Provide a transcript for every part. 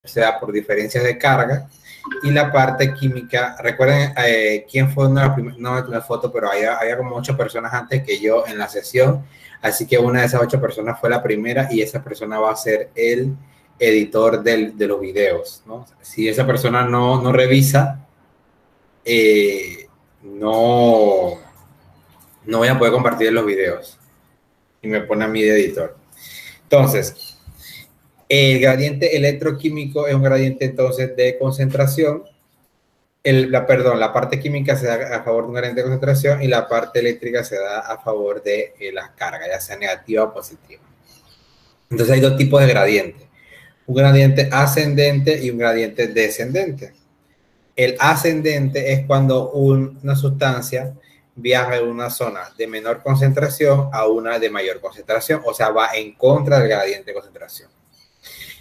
se da por diferencias de carga. Y la parte química, recuerden quién fue una de las primeras, no la foto, pero había como 8 personas antes que yo en la sesión, así que una de esas 8 personas fue la primera y esa persona va a ser el editor de los videos, ¿no? Si esa persona no revisa, no voy a poder compartir los videos y me pone a mí de editor. Entonces, el gradiente electroquímico es un gradiente entonces de concentración. La parte química se da a favor de un gradiente de concentración y la parte eléctrica se da a favor de la carga, ya sea negativa o positiva. Entonces hay 2 tipos de gradientes, un gradiente ascendente y un gradiente descendente. El ascendente es cuando una sustancia viaja de una zona de menor concentración a una de mayor concentración, o sea, va en contra del gradiente de concentración.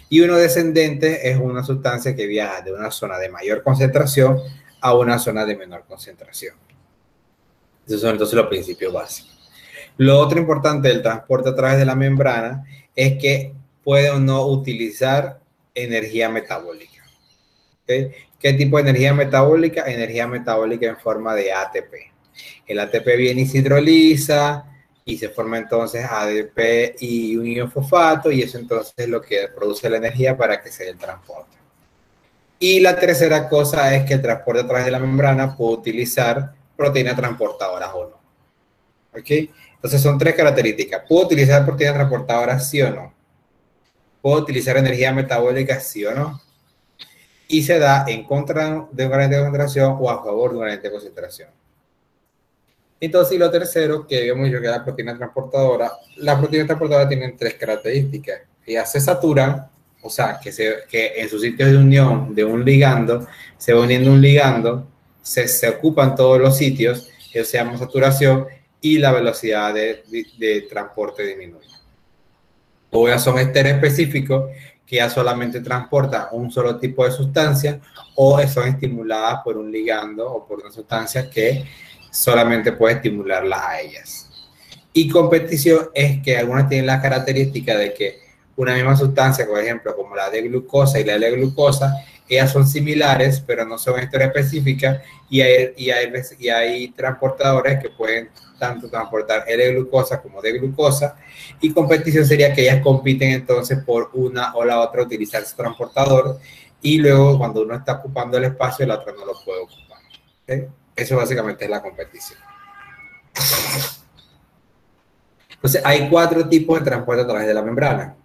Y uno descendente es una sustancia que viaja de una zona de mayor concentración a una zona de menor concentración. Esos son entonces los principios básicos. Lo otro importante del transporte a través de la membrana es que puede o no utilizar energía metabólica. ¿Okay? ¿Qué tipo de energía metabólica? Energía metabólica en forma de ATP. El ATP viene y se hidroliza y se forma entonces ADP y un iofosfato y eso entonces es lo que produce la energía para que se dé el transporte. Y la tercera cosa es que el transporte a través de la membrana puede utilizar proteínas transportadoras o no. ¿Ok? Entonces son 3 características. ¿Puedo utilizar proteínas transportadoras sí o no? ¿Puedo utilizar energía metabólica sí o no? Y se da en contra de un gradiente de concentración o a favor de un gradiente de concentración. Entonces, y lo tercero, que habíamos dicho que la proteína transportadora, las proteínas transportadoras tienen 3 características. Ellas se saturan, o sea, que en sus sitios de unión de un ligando, se va uniendo un ligando, se ocupan todos los sitios, eso se llama saturación, y la velocidad de transporte disminuye. O ya son esteres específicos que ya solamente transportan un solo tipo de sustancia o son estimuladas por un ligando o por una sustancia que solamente puede estimularlas a ellas. Y competición es que algunas tienen la característica de que una misma sustancia, por ejemplo, como la de glucosa y la L-glucosa, ellas son similares, pero no son esteres específicas y hay transportadores que pueden tanto transportar L-glucosa como D-glucosa, y competición sería que ellas compiten entonces por una o la otra utilizar ese transportador y luego cuando uno está ocupando el espacio, la otra no lo puede ocupar. ¿Okay? Eso básicamente es la competición. Entonces hay 4 tipos de transporte a través de la membrana.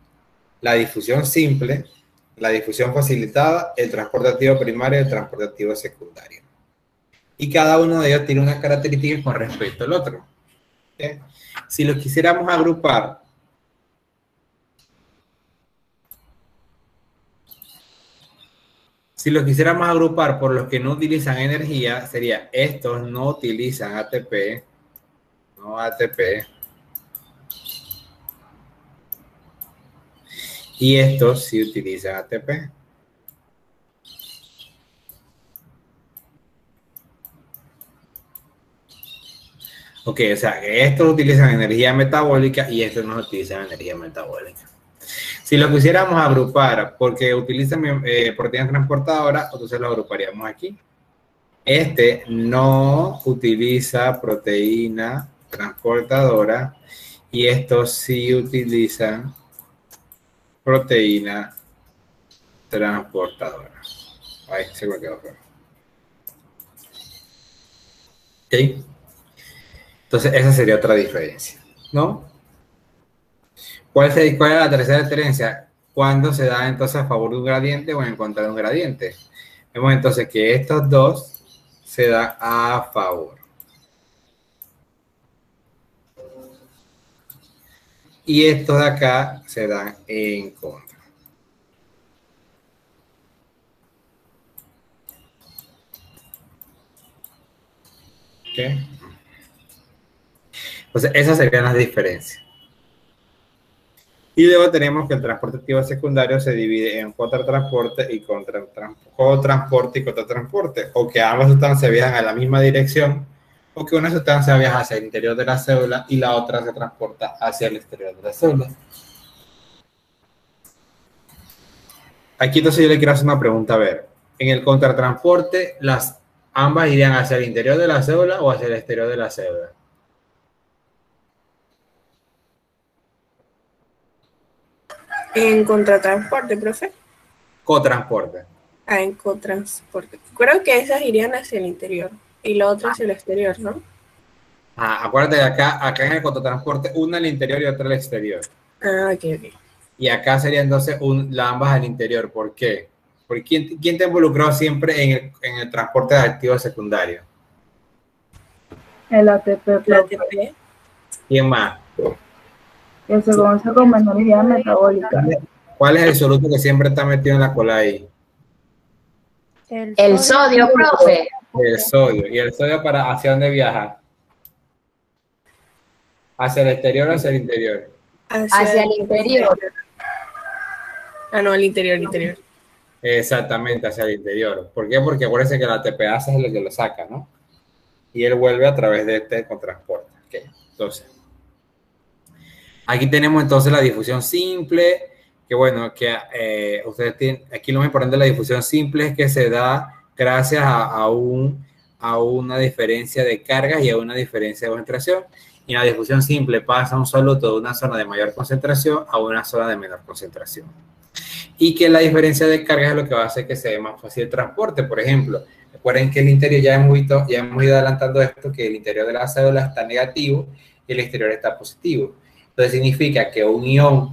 La difusión simple, la difusión facilitada, el transporte activo primario y el transporte activo secundario. Y cada uno de ellos tiene unas características con respecto al otro. ¿Okay? Si los quisiéramos agrupar, por los que no utilizan energía, sería estos no utilizan ATP, no ATP, y estos sí utilizan ATP. Ok, o sea, que estos utilizan energía metabólica y estos no utilizan energía metabólica. Si lo quisiéramos agrupar porque utilizan proteínas transportadoras, entonces lo agruparíamos aquí. Este no utiliza proteína transportadora y estos sí utilizan proteína transportadora. Ahí se me quedó. ¿Ok? Entonces esa sería otra diferencia, ¿no? ¿Cuál es la tercera diferencia? ¿Cuándo se da entonces a favor de un gradiente o en contra de un gradiente? Vemos entonces que estos dos se dan a favor. Y estos de acá se dan en contra. ¿Ok? Entonces esas serían las diferencias. Y luego tenemos que el transporte activo secundario se divide en contratransporte y cotransporte y contratransporte, o que ambas sustancias viajan a la misma dirección, o que una sustancia viaja hacia el interior de la célula y la otra se transporta hacia el exterior de la célula. Aquí entonces yo le quiero hacer una pregunta, a ver. En el contratransporte, ambas irían hacia el interior de la célula o hacia el exterior de la célula. En contratransporte, profe. Cotransporte. En cotransporte. Creo que esas irían hacia el interior y la otra hacia el exterior, ¿no? Acuérdate de acá en el cototransporte, una al interior y otra al exterior. Ok. Y acá sería entonces ambas al interior. ¿Por qué? Porque ¿quién te involucró siempre en el transporte de activos secundarios? El ATP. El ATP. ¿Quién más? Que se conoce como energía metabólica. ¿Cuál es el soluto que siempre está metido en la cola ahí? El sodio, profe. El sodio. ¿Y el sodio hacia dónde viaja? ¿Hacia el exterior o hacia el interior? Hacia el interior. No, el interior. Exactamente, hacia el interior. ¿Por qué? Porque acuérdense que la ATPasa es el que lo saca, ¿no? Y él vuelve a través de este contratransporte. Okay. Entonces, aquí tenemos entonces la difusión simple, que bueno, que ustedes tienen, aquí lo más importante de la difusión simple es que se da gracias a una diferencia de cargas y a una diferencia de concentración. Y en la difusión simple pasa un soluto de una zona de mayor concentración a una zona de menor concentración. Y que la diferencia de cargas es lo que va a hacer que sea más fácil el transporte. Por ejemplo, recuerden que el interior, ya hemos ido adelantando esto, que el interior de la célula está negativo y el exterior está positivo. Entonces significa que un ion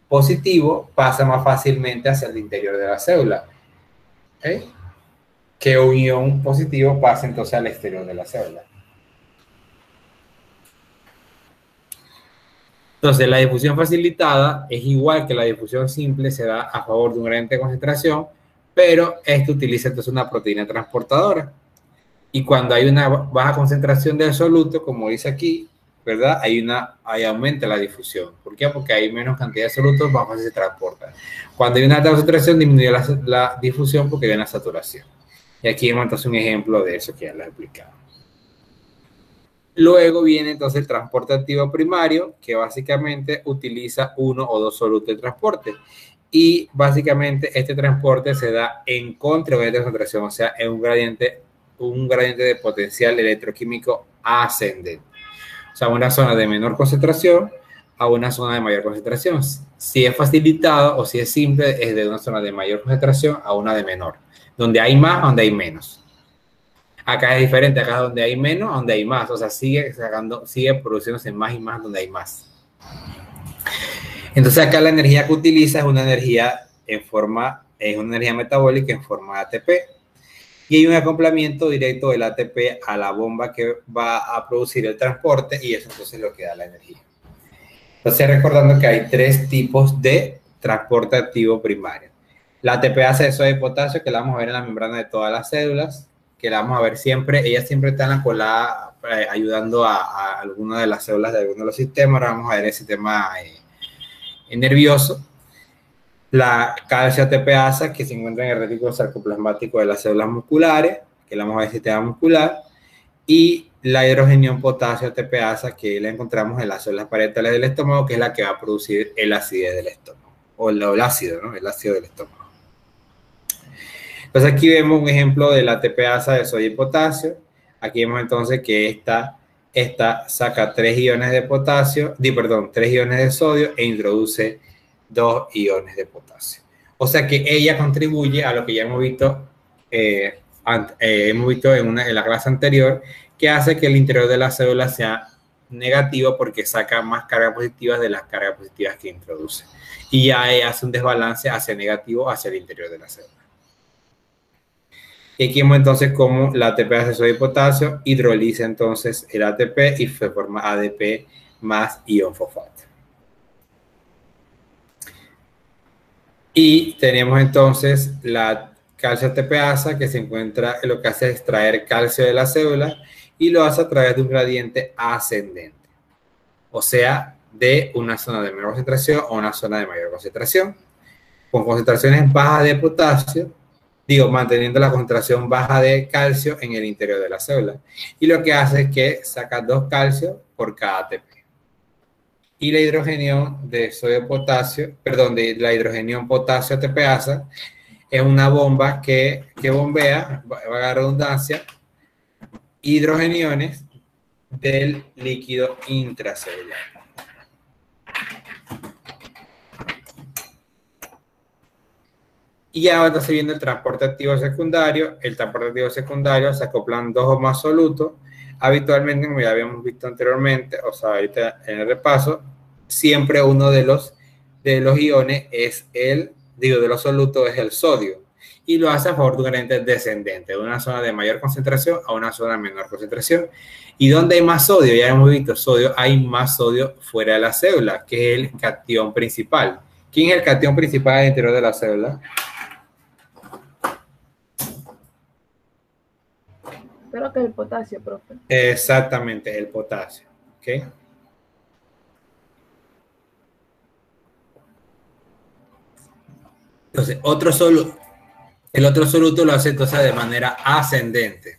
positivo pasa más fácilmente hacia el interior de la célula. ¿Okay? Que un ion positivo pasa entonces al exterior de la célula. Entonces, la difusión facilitada es igual que la difusión simple, se da a favor de un gradiente de concentración, pero esto utiliza entonces una proteína transportadora. Y cuando hay una baja concentración del soluto, como dice aquí, ¿verdad? Ahí aumenta la difusión. ¿Por qué? Porque hay menos cantidad de solutos, más fácil se transportan. Cuando hay una alta concentración, disminuye la difusión porque hay una saturación. Y aquí vemos entonces un ejemplo de eso que ya les he explicado. Luego viene entonces el transporte activo primario, que básicamente utiliza uno o dos solutos de transporte. Y básicamente este transporte se da en contra de concentración, o sea, en un gradiente de potencial electroquímico ascendente. O sea, una zona de menor concentración a una zona de mayor concentración. Si es facilitado o si es simple, es de una zona de mayor concentración a una de menor. Donde hay más, donde hay menos. Acá es diferente, acá donde hay menos, donde hay más. O sea, sigue produciéndose más y más donde hay más. Entonces acá la energía que utiliza es una energía metabólica en forma de ATP. Y hay un acoplamiento directo del ATP a la bomba que va a producir el transporte y eso entonces es lo que da la energía. Entonces recordando que hay tres tipos de transporte activo primario. La ATPasa de sodio y potasio, que la vamos a ver en la membrana de todas las células, que la vamos a ver siempre, ella siempre está en la colada ayudando a alguna de las células de alguno de los sistemas. Ahora vamos a ver el sistema nervioso. La calcio ATPasa, que se encuentra en el retículo sarcoplasmático de las células musculares, que la vamos a ver en el sistema muscular, y la hidrogenión potasio ATPasa, que la encontramos en las células parietales del estómago, que es la que va a producir el acidez del estómago, o el ácido, ¿no? El ácido del estómago. Entonces aquí vemos un ejemplo de la ATPasa de sodio y potasio. Aquí vemos entonces que esta saca 3 iones de potasio, 3 iones de sodio e introduce 2 iones de potasio. O sea que ella contribuye a lo que ya hemos visto, en la clase anterior, que hace que el interior de la célula sea negativo porque saca más cargas positivas de las cargas positivas que introduce. Y ya hace un desbalance hacia negativo hacia el interior de la célula. Y aquí vemos entonces cómo la ATP de sodio y potasio hidroliza entonces el ATP y se forma ADP más ion fosfato. Y tenemos entonces la calcio ATPasa que se encuentra, lo que hace es extraer calcio de la célula y lo hace a través de un gradiente ascendente. O sea, de una zona de menor concentración a una zona de mayor concentración. Con concentraciones bajas de potasio, manteniendo la concentración baja de calcio en el interior de la célula. Y lo que hace es que saca 2 calcios por cada ATP. y la hidrogenión de sodio potasio, perdón, de la hidrogenión potasio ATPasa es una bomba que bombea, valga la redundancia, hidrogeniones del líquido intracelular. Y ahora está viendo el transporte activo secundario. El transporte activo secundario se acoplan dos o más solutos. Habitualmente, como ya habíamos visto anteriormente, o sea, ahorita en el repaso, siempre uno de los iones es de los solutos es el sodio. Y lo hace a favor de un gradiente descendente, de una zona de mayor concentración a una zona de menor concentración. ¿Y dónde hay más sodio? Ya hemos visto sodio, hay más sodio fuera de la célula, que es el catión principal. ¿Quién es el catión principal al interior de la célula? Creo que el potasio, profe. Exactamente, el potasio. ¿Ok? Entonces, el otro soluto lo hace entonces de manera ascendente,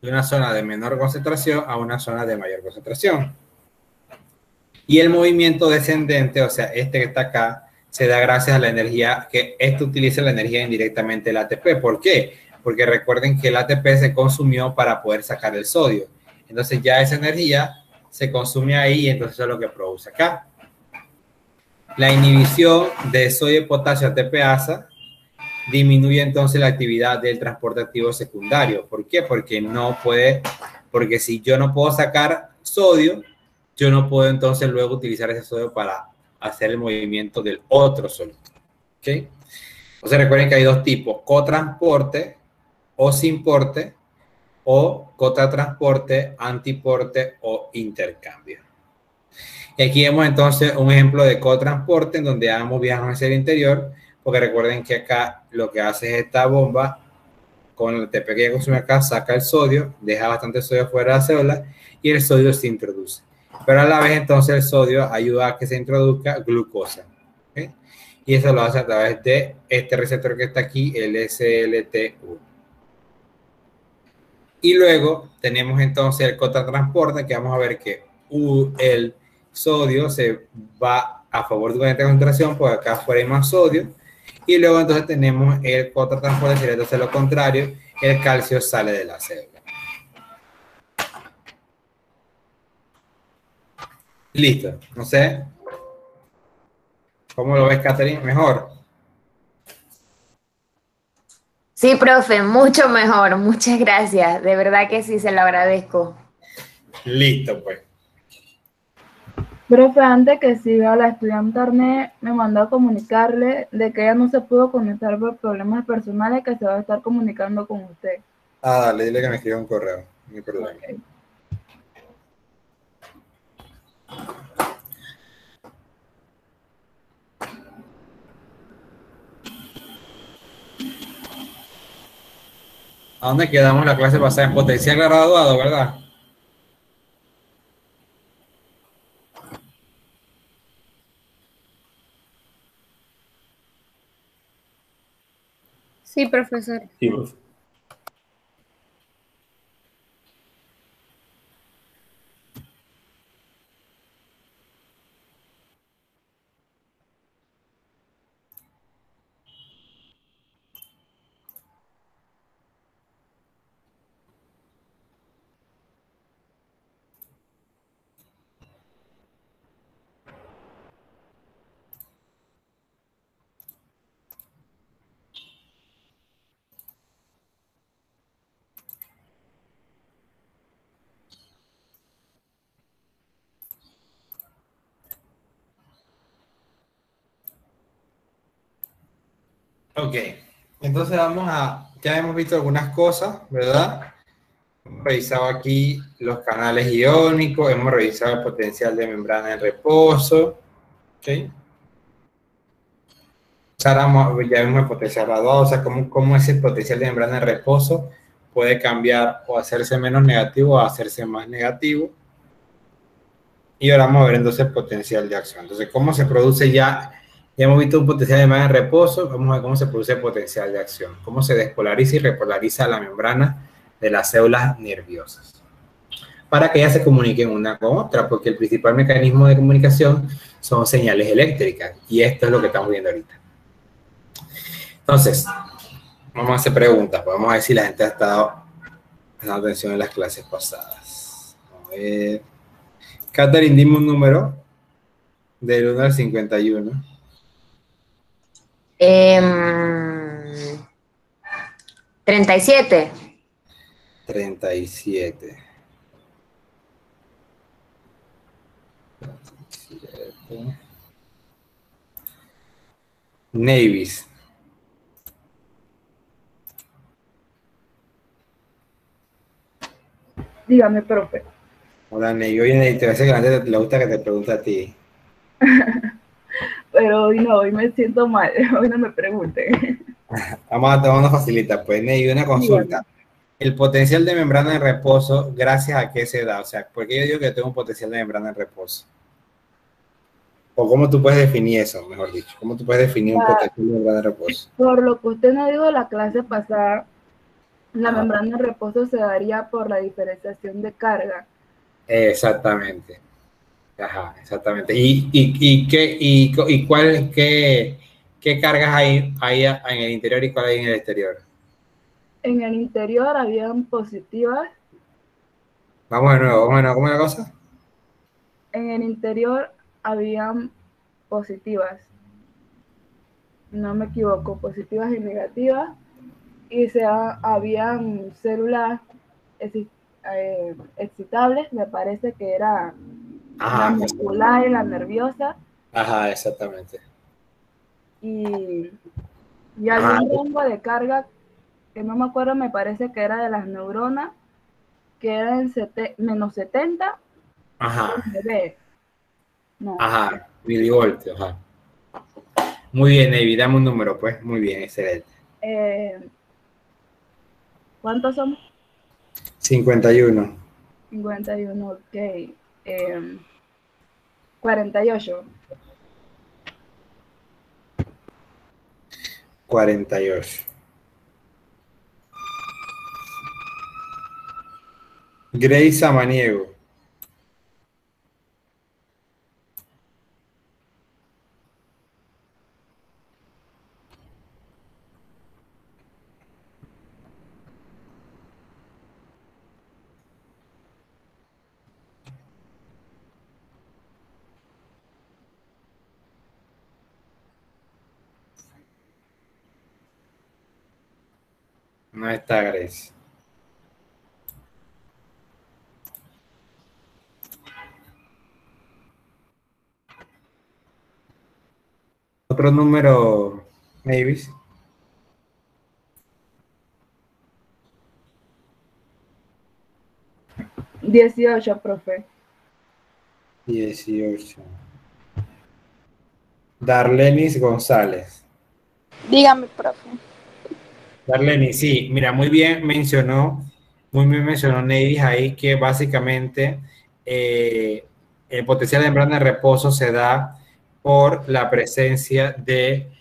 de una zona de menor concentración a una zona de mayor concentración. Y el movimiento descendente, o sea, este que está acá, se da gracias a la energía, que esto utiliza la energía indirectamente del ATP. ¿Por qué? Porque recuerden que el ATP se consumió para poder sacar el sodio. Entonces ya esa energía se consume ahí y entonces eso es lo que produce acá. La inhibición de sodio y potasio ATPasa disminuye entonces la actividad del transporte activo secundario. ¿Por qué? Porque si yo no puedo sacar sodio, yo no puedo entonces luego utilizar ese sodio para hacer el movimiento del otro soluto. ¿Ok? Entonces recuerden que hay dos tipos, cotransporte o sinporte, o cotransporte, antiporte o intercambio. Y aquí vemos entonces un ejemplo de cotransporte en donde ambos viajan hacia el interior, porque recuerden que acá lo que hace es esta bomba, con el ATP que consume acá, saca el sodio, deja bastante sodio fuera de la célula y el sodio se introduce. Pero a la vez entonces el sodio ayuda a que se introduzca glucosa. ¿Okay? Y eso lo hace a través de este receptor que está aquí, el SLT1. Y luego tenemos entonces el cotransporte, que vamos a ver que el sodio se va a favor de una concentración, porque acá afuera hay más sodio. Y luego entonces tenemos el cotransporte, sería entonces lo contrario, el calcio sale de la célula. Listo, no sé. ¿Cómo lo ves, Catherine? ¿Mejor? Sí, profe, mucho mejor. Muchas gracias. De verdad que sí, se lo agradezco. Listo, pues. Profe, antes que siga, la estudiante Arne me mandó a comunicarle de que ella no se pudo conectar por problemas personales, que se va a estar comunicando con usted. Ah, dale, dile que me escriba un correo. No hay problema. Okay. ¿A dónde quedamos la clase pasada? En potencial graduado, ¿verdad? Sí, profesor. Sí, profe. Ok, entonces ya hemos visto algunas cosas, ¿verdad? Hemos revisado aquí los canales iónicos, hemos revisado el potencial de membrana en reposo, ¿ok? Ahora ya vimos el potencial graduado, o sea, cómo ese potencial de membrana en reposo puede cambiar o hacerse menos negativo o hacerse más negativo. Y ahora vamos a ver entonces el potencial de acción. Entonces, ¿cómo se produce ya? Ya hemos visto un potencial de membrana en reposo, vamos a ver cómo se produce el potencial de acción, cómo se despolariza y repolariza la membrana de las células nerviosas. para que ellas se comuniquen una con otra, porque el principal mecanismo de comunicación son señales eléctricas, y esto es lo que estamos viendo ahorita. Entonces, vamos a hacer preguntas, pues vamos a ver si la gente ha estado prestando atención en las clases pasadas. A ver. Catherine, dime un número del 1 al 51. 37. 37. Navis. Dígame, profe. Hola, Navy. Oye, Navy, te parece que a la gente le gusta que te pregunte a ti. Pero hoy no, hoy me siento mal. Hoy no me pregunten. Vamos a tomar una facilita, pues, Navy, una consulta. El potencial de membrana en reposo, ¿gracias a qué se da? O sea, ¿por qué yo digo que tengo un potencial de membrana en reposo? ¿O cómo tú puedes definir eso, mejor dicho? ¿Cómo tú puedes definir un potencial de membrana en reposo? Por lo que usted nos dijo en la clase pasada, la membrana en reposo se daría por la diferenciación de carga. Exactamente. Ajá, exactamente. ¿Qué cargas hay en el interior y cuál hay en el exterior? En el interior habían positivas. Vamos de nuevo, ¿cómo es la cosa? En el interior habían positivas. No me equivoco, positivas y negativas. Y habían células excitables, me parece que era la muscular y la nerviosa. Ajá, exactamente. Y había un rango de carga que no me acuerdo, me parece que era de las neuronas, que era en menos 70. Ajá. No. Ajá, milivoltios, ajá. Muy bien, Navy, dame un número, pues. Muy bien, excelente. ¿Cuántos somos? 51. 51, ok. 48. 48. Grace Samaniego. 'No está Grace. Otro número, Mavis. 18, profe. 18. Darlenis González. Dígame, profe. Darlenis, sí, mira, muy bien mencionó Neidis ahí que básicamente el potencial de membrana de reposo se da por la presencia de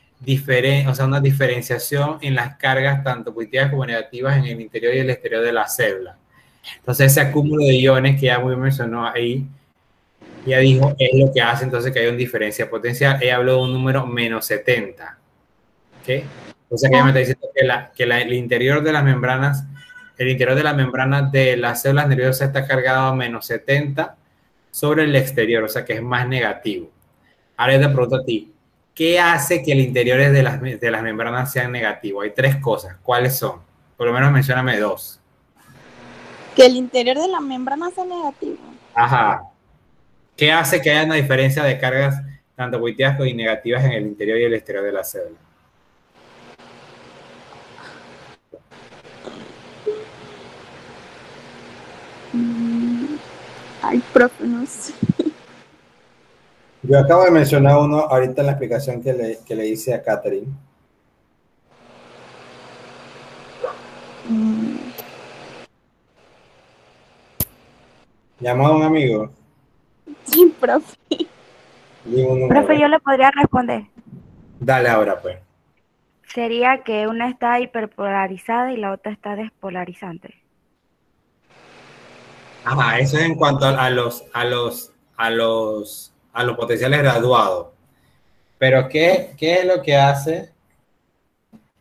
una diferenciación en las cargas tanto positivas como negativas en el interior y el exterior de la célula. Entonces ese acúmulo de iones que ya muy bien mencionó ahí, ya dijo, es lo que hace entonces que haya una diferencia potencial. Ella habló de un número menos 70. ¿Ok? O sea que ella me está diciendo que el interior de las membranas, de las células nerviosas está cargado a menos 70 sobre el exterior, o sea que es más negativo. Ahora yo te pregunto a ti, ¿qué hace que el interior de las membranas sean negativos? Hay tres cosas. ¿Cuáles son? Por lo menos mencióname dos. Que el interior de la membrana sea negativo. Ajá. ¿Qué hace que haya una diferencia de cargas tanto positivas como negativas en el interior y el exterior de la célula? Ay, profe, no sé. Yo acabo de mencionar uno ahorita en la explicación que le hice a Catherine. ¿Llamó a un amigo? Sí, profe. Profe, yo le podría responder. Dale ahora, pues. Sería que una está hiperpolarizada y la otra está despolarizante. Ajá, eso es en cuanto a los potenciales graduados. Pero ¿qué es lo que hace?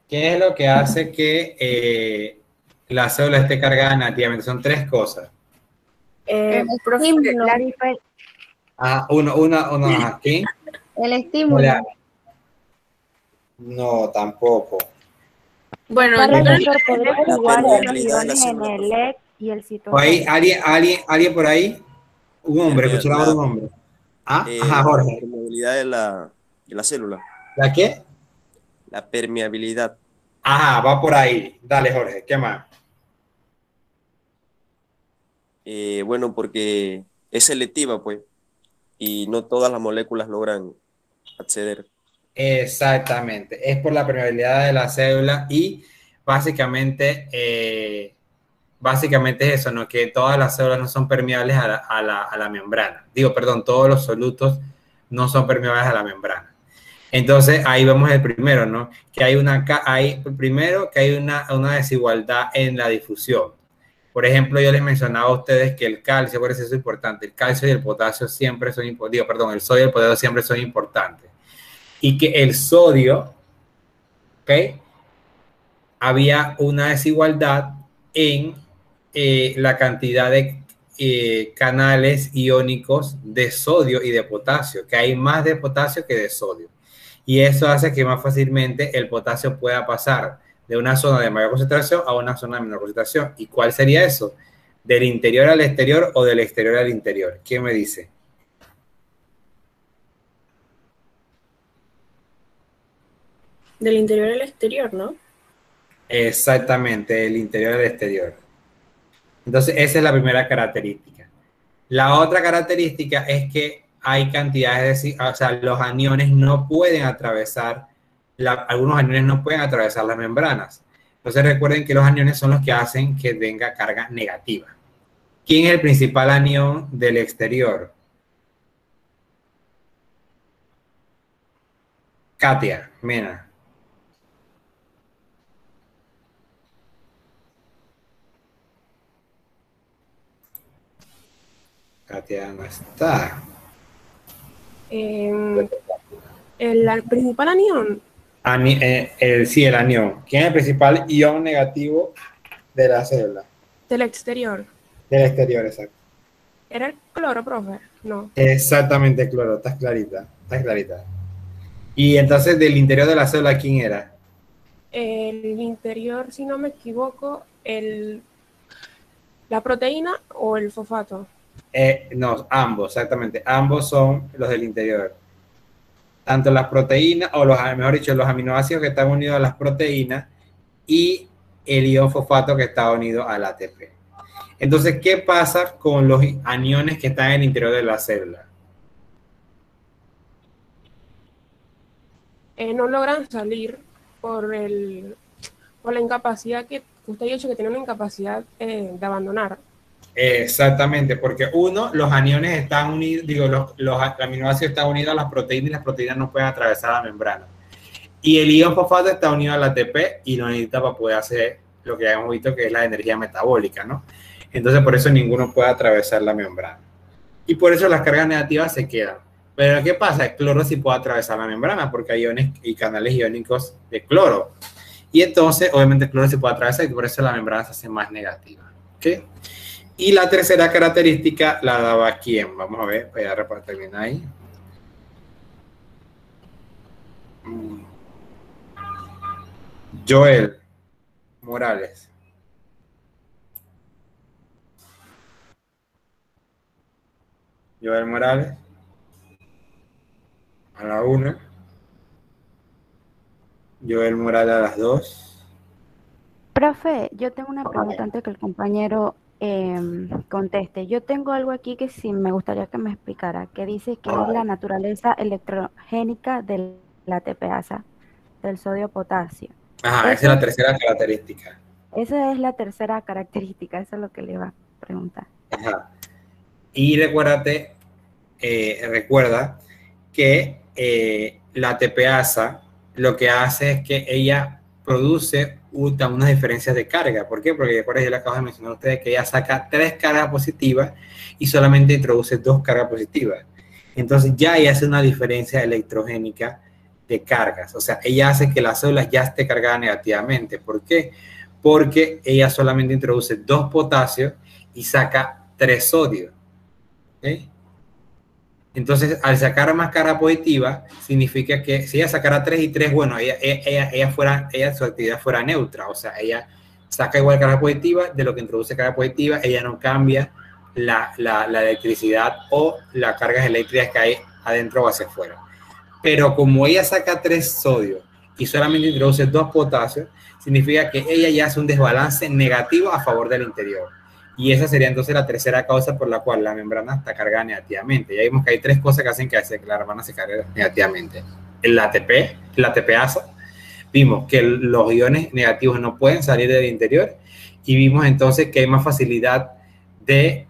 ¿Qué es lo que hace que la célula esté cargada nativamente? Son tres cosas. Profe, La difer- Ah, aquí. el estímulo. No, tampoco. bueno, Carlos, yo doctor, podría La igual los permeabilidad de la iones en célula, el profe. LED y el ¿O ahí, citosol. alguien por ahí? Un hombre, Permea- escuché la voz de la, un hombre. Ah, ajá, la Jorge. permeabilidad de la célula. ¿La qué? La permeabilidad. Ajá, va por ahí. Dale, Jorge, ¿qué más? Bueno, porque es selectiva, pues, y no todas las moléculas logran acceder. Exactamente, es por la permeabilidad de la célula y básicamente, básicamente es eso, ¿no? Que todas las células no son permeables a la membrana. Digo, perdón, todos los solutos no son permeables a la membrana. Entonces, ahí vemos el primero, ¿no? Que primero que hay una desigualdad en la difusión. Por ejemplo, yo les mencionaba a ustedes que el calcio, por eso es importante, el calcio y el potasio siempre son importantes, digo, perdón, el sodio y el potasio siempre son importantes. Y que el sodio, ¿ok? Había una desigualdad en la cantidad de canales iónicos de sodio y de potasio, que hay más de potasio que de sodio. Y eso hace que más fácilmente el potasio pueda pasar de una zona de mayor concentración a una zona de menor concentración. ¿Y cuál sería eso? ¿Del interior al exterior o del exterior al interior? ¿Quién me dice? del interior al exterior, ¿no? Exactamente, del interior al exterior. Entonces, esa es la primera característica. La otra característica es que hay cantidades de, o sea, los aniones no pueden atravesar, algunos aniones no pueden atravesar las membranas. Entonces recuerden que los aniones son los que hacen que tenga carga negativa. ¿Quién es el principal anión del exterior? Katia, Mena. Katia no está. El principal anión, Sí, el anión. ¿Quién es el principal ion negativo de la célula? del exterior. Del exterior, exacto. ¿Era el cloro, profe? No. Exactamente, cloro, estás clarita, estás clarita. Y entonces del interior de la célula, ¿quién era? El interior, si no me equivoco, la proteína o el fosfato. No, ambos, exactamente. Ambos son los del interior. Tanto las proteínas, o mejor dicho, los aminoácidos que están unidos a las proteínas y el ion fosfato que está unido al ATP. Entonces, ¿qué pasa con los aniones que están en el interior de la célula? No logran salir por la incapacidad que usted ha dicho que tiene una incapacidad de abandonar. Exactamente, porque los aniones están unidos, digo, los aminoácidos están unidos a las proteínas y las proteínas no pueden atravesar la membrana. Y el ion fosfato está unido al ATP y lo necesita para poder hacer lo que ya hemos visto que es la energía metabólica, ¿no? Entonces, por eso ninguno puede atravesar la membrana. Y por eso las cargas negativas se quedan. Pero ¿qué pasa? El cloro sí puede atravesar la membrana porque hay iones y canales iónicos de cloro. Y entonces, obviamente, el cloro se puede atravesar y por eso la membrana se hace más negativa. ¿Ok? Y la tercera característica la daba quién. Vamos a ver, voy a terminar ahí. Joel Morales. Joel Morales. A la 1. Joel Morales a las 2. Profe, yo tengo una pregunta antes que el compañero conteste. Yo tengo algo aquí que sí me gustaría que me explicara, que dice que es la naturaleza electrogénica de la TPasa, del sodio potasio. Ajá, esa es la tercera característica. Esa es la tercera característica, eso es lo que le iba a preguntar. Ajá. Y recuerda que la TPasa lo que hace es que ella produce unas diferencias de carga. ¿Por qué? Porque por yo le acabo de mencionar a ustedes que ella saca 3 cargas positivas y solamente introduce 2 cargas positivas. Entonces ya ella hace una diferencia electrogénica de cargas. O sea, ella hace que la célula ya esté cargada negativamente. ¿Por qué? Porque ella solamente introduce 2 potasios y saca 3 sodios. ¿Okay? Entonces, al sacar más carga positiva, significa que si ella sacara 3 y 3, bueno, su actividad fuera neutra. O sea, ella saca igual carga positiva de lo que introduce carga positiva, ella no cambia la electricidad o las cargas eléctricas que hay adentro o hacia afuera. Pero como ella saca 3 sodios y solamente introduce 2 potasios, significa que ella ya hace un desbalance negativo a favor del interior. Y esa sería entonces la tercera causa por la cual la membrana está cargada negativamente. Ya vimos que hay 3 cosas que hacen que la membrana se cargue negativamente. La ATPasa, vimos que los iones negativos no pueden salir del interior y vimos entonces que hay más facilidad del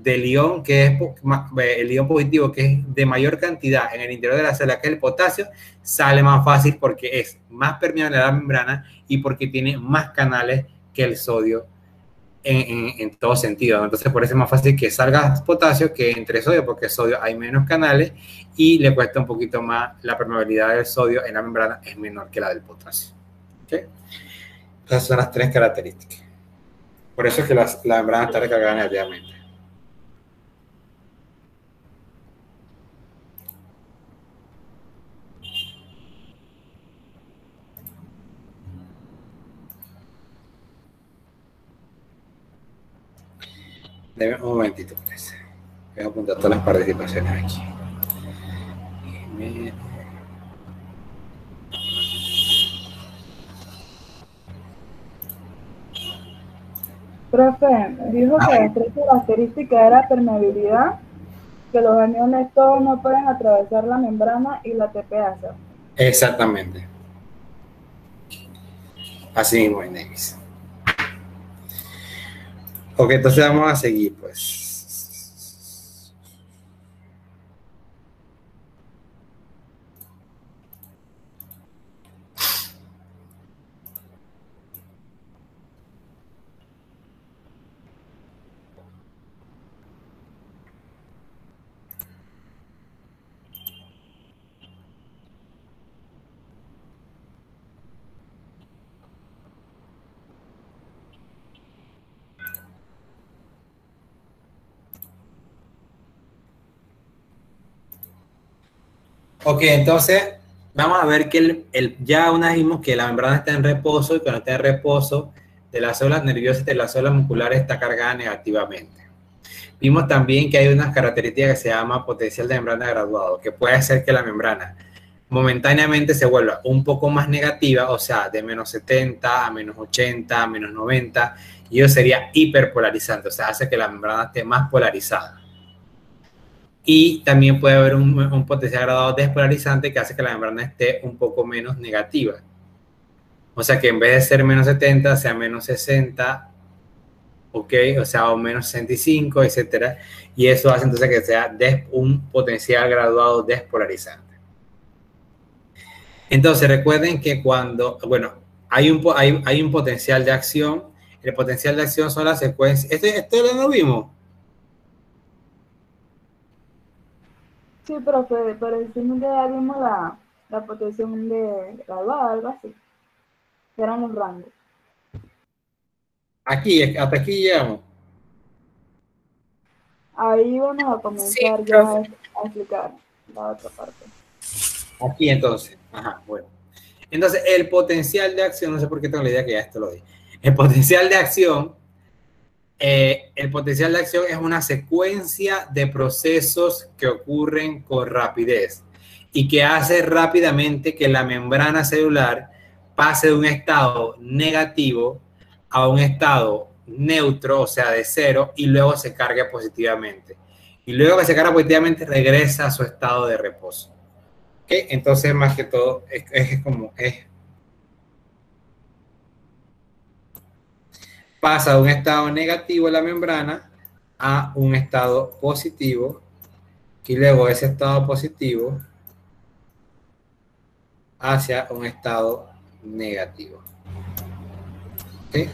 ion, que es el ion positivo, que es de mayor cantidad en el interior de la célula, que es el potasio, sale más fácil porque es más permeable a la membrana y porque tiene más canales que el sodio en todo sentido. Entonces, por eso es más fácil que salga potasio que entre sodio, porque sodio hay menos canales y le cuesta un poquito más, la permeabilidad del sodio en la membrana es menor que la del potasio. ¿Okay? Esas son las 3 características. Por eso es que la membrana está recargada negativamente. Deme un momentito, pues. Voy a apuntar todas las participaciones aquí. Profe, dijo que las 3 características era permeabilidad, que los aniones todos no pueden atravesar la membrana y la ATPasa. Exactamente. Así mismo, Davis. Ok, entonces vamos a seguir, pues. Ok, entonces vamos a ver que ya una vez vimos que la membrana está en reposo y cuando está en reposo de las células nerviosas y de las células musculares está cargada negativamente. Vimos también que hay unas características que se llama potencial de membrana graduado, que puede hacer que la membrana momentáneamente se vuelva un poco más negativa, o sea, de menos 70 a menos 80, a menos 90, y eso sería hiperpolarizante, o sea, hace que la membrana esté más polarizada. Y también puede haber un potencial graduado despolarizante que hace que la membrana esté un poco menos negativa. O sea, que en vez de ser menos 70, sea menos 60, ¿ok? O sea, o menos 65, etcétera. Y eso hace entonces que sea un potencial graduado despolarizante. Entonces, recuerden que cuando, bueno, hay un potencial de acción. El potencial de acción son las secuencias. ¿Esto lo vimos? Sí, profe, pero encima que ya vimos la potencial de graduada, algo así. Eran los rangos. Aquí, hasta aquí llegamos. Ahí vamos a comenzar Sí, ya profe. a explicar la otra parte. Aquí entonces, ajá, bueno. Entonces, el potencial de acción, no sé por qué tengo la idea que ya esto lo di. El potencial de acción es una secuencia de procesos que ocurren con rapidez y que hace rápidamente que la membrana celular pase de un estado negativo a un estado neutro, o sea, de 0, y luego se cargue positivamente. Y luego que se carga positivamente, regresa a su estado de reposo. ¿Okay? Entonces, más que todo, pasa de un estado negativo de la membrana a un estado positivo y luego ese estado positivo hacia un estado negativo. ¿Sí?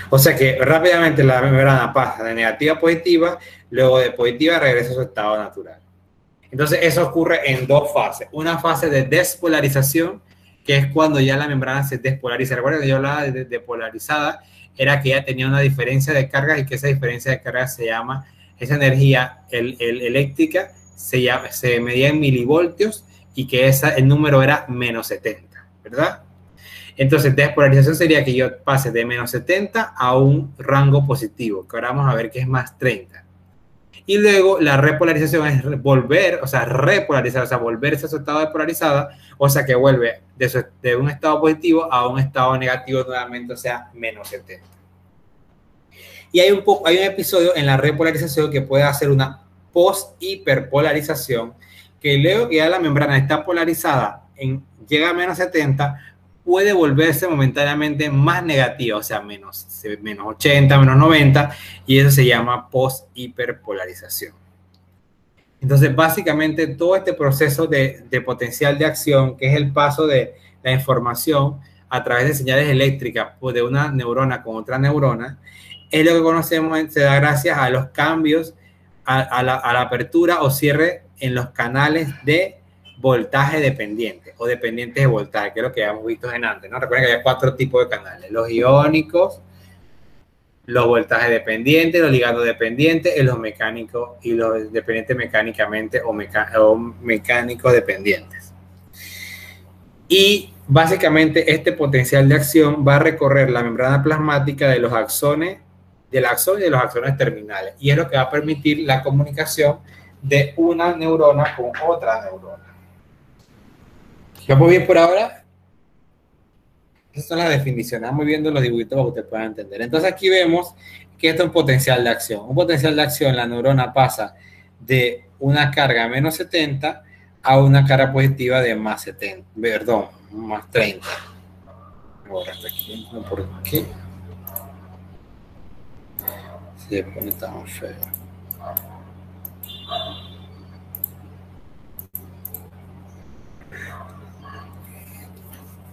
O sea que rápidamente la membrana pasa de negativa a positiva, luego de positiva regresa a su estado natural. Entonces eso ocurre en dos fases. Una fase de despolarización, que es cuando ya la membrana se despolariza. Recuerden que yo hablaba de despolarizada, era que ya tenía una diferencia de cargas y que esa diferencia de cargas se llama, esa energía eléctrica se medía en milivoltios y que el número era menos 70, ¿verdad? Entonces, despolarización sería que yo pase de menos 70 a un rango positivo, que ahora vamos a ver que es más 30. Y luego la repolarización es volver, o sea, repolarizar, o sea, volverse a su estado despolarizada, o sea, que vuelve de un estado positivo a un estado negativo nuevamente, o sea, menos 70. Y hay un episodio en la repolarización que puede hacer una post-hiperpolarización, que luego que ya la membrana está polarizada, llega a menos 70, puede volverse momentáneamente más negativa, o sea, menos 80, menos 90, y eso se llama post-hiperpolarización. Entonces, básicamente, todo este proceso de potencial de acción, que es el paso de la información a través de señales eléctricas de una neurona con otra neurona, es lo que conocemos, se da gracias a los cambios, a la apertura o cierre en los canales de voltaje dependiente o dependientes de voltaje, que es lo que habíamos visto en antes, ¿no? Recuerden que hay 4 tipos de canales: los iónicos, los voltajes dependientes, los ligandos dependientes, y los mecánicos y los dependientes mecánicamente o mecánicos dependientes. Y básicamente este potencial de acción va a recorrer la membrana plasmática de los axones, del axón y de los axones terminales, y es lo que va a permitir la comunicación de una neurona con otra neurona. ¿Vamos bien por ahora? Esas son las definiciones. Vamos viendo los dibujitos para que ustedes puedan entender. Entonces aquí vemos que esto es un potencial de acción. Un potencial de acción, la neurona pasa de una carga menos 70 a una carga positiva de más 70, perdón, más 30. Ahora aquí, no, ¿por qué? Se pone tan feo.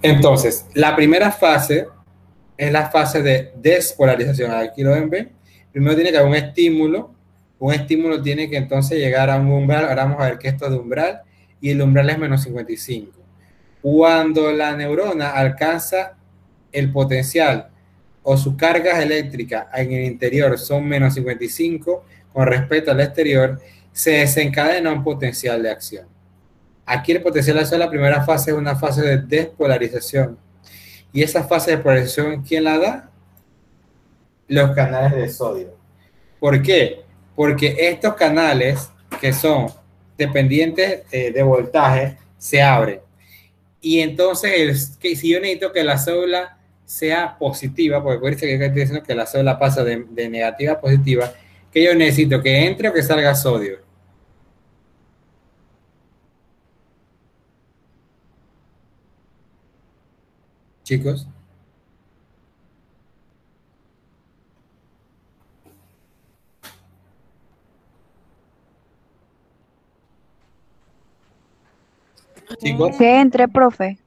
Entonces, la primera fase es la fase de despolarización. Aquí lo ven. Primero tiene que haber un estímulo. Un estímulo tiene que entonces llegar a un umbral. Ahora vamos a ver que esto es de umbral. Y el umbral es menos 55. Cuando la neurona alcanza el potencial o sus cargas eléctricas en el interior son menos 55 con respecto al exterior, se desencadena un potencial de acción. Aquí el potencial de acción, la primera fase es una fase de despolarización. Y esa fase de polarización, ¿quién la da? Los canales de sodio. ¿Por qué? Porque estos canales que son dependientes de voltaje se abren. Y entonces, si yo necesito que la célula sea positiva, porque acuérdense que estoy diciendo que la célula pasa de negativa a positiva, que yo necesito que entre o que salga sodio. Chicos. Chicos. Que entre, profe.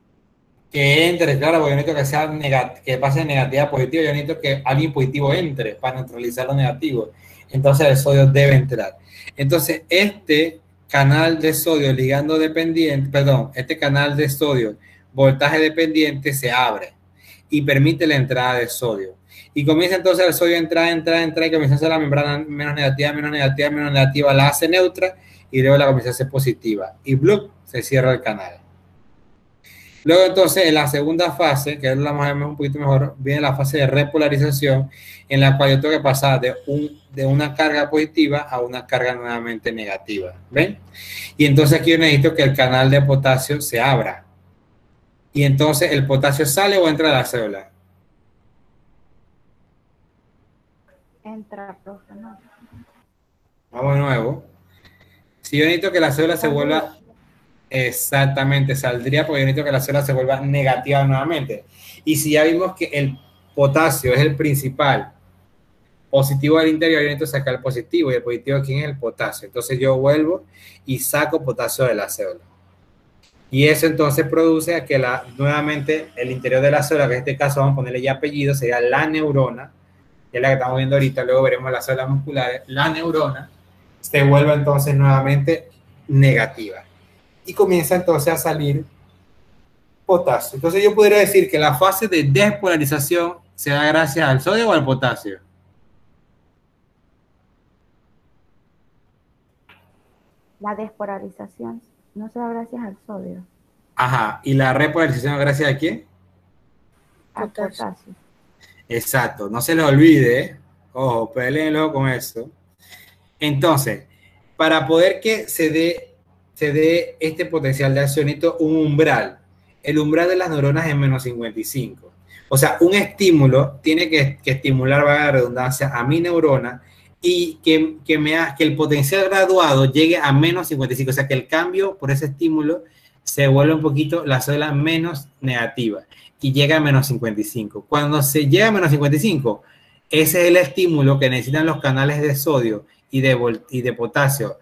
Que entre, claro, porque yo necesito que sea que pase de negativa a positiva. Yo necesito que alguien positivo entre para neutralizar lo negativo. Entonces el sodio debe entrar. Entonces este canal de sodio ligando dependiente, perdón, este canal de sodio voltaje dependiente se abre y permite la entrada de sodio. Y comienza entonces el sodio a entrar y comienza a hacer la membrana menos negativa, la hace neutra y luego la comienza a hacer positiva. Y ¡blup! Se cierra el canal. Luego entonces en la segunda fase, que la vamos a ver un poquito mejor, viene la fase de repolarización, en la cual yo tengo que pasar de una carga positiva a una carga nuevamente negativa. ¿Ven? Y entonces aquí yo necesito que el canal de potasio se abra. Y entonces el potasio sale o entra a la célula. Entra, profe, no. Vamos de nuevo. Si yo necesito que la célula se vuelva, exactamente, saldría porque yo necesito que la célula se vuelva negativa nuevamente. Y si ya vimos que el potasio es el principal positivo del interior, yo necesito sacar el positivo. Y el positivo, ¿quién es el potasio? Entonces yo vuelvo y saco potasio de la célula. Y eso entonces produce a que nuevamente el interior de la célula, que en este caso vamos a ponerle ya apellido, sería la neurona, que es la que estamos viendo ahorita, luego veremos las células musculares, la neurona se vuelve entonces nuevamente negativa. Y comienza entonces a salir potasio. Entonces yo podría decir que la fase de despolarización se da gracias al sodio o al potasio. La despolarización no se da gracias al sodio, Ajá. ¿Y la repolarización gracias a quién? al Potasio. potasio. Exacto. No se les olvide. Ojo, peleenlo con eso. Entonces, para poder que se dé este potencial de acción, necesito un umbral. El umbral de las neuronas es menos 55. O sea, un estímulo tiene que estimular, valga la redundancia, a mi neurona y que el potencial graduado llegue a menos 55. O sea, que el cambio por ese estímulo se vuelve un poquito la célula menos negativa y llega a menos 55. Cuando se llega a menos 55, ese es el estímulo que necesitan los canales de sodio y de potasio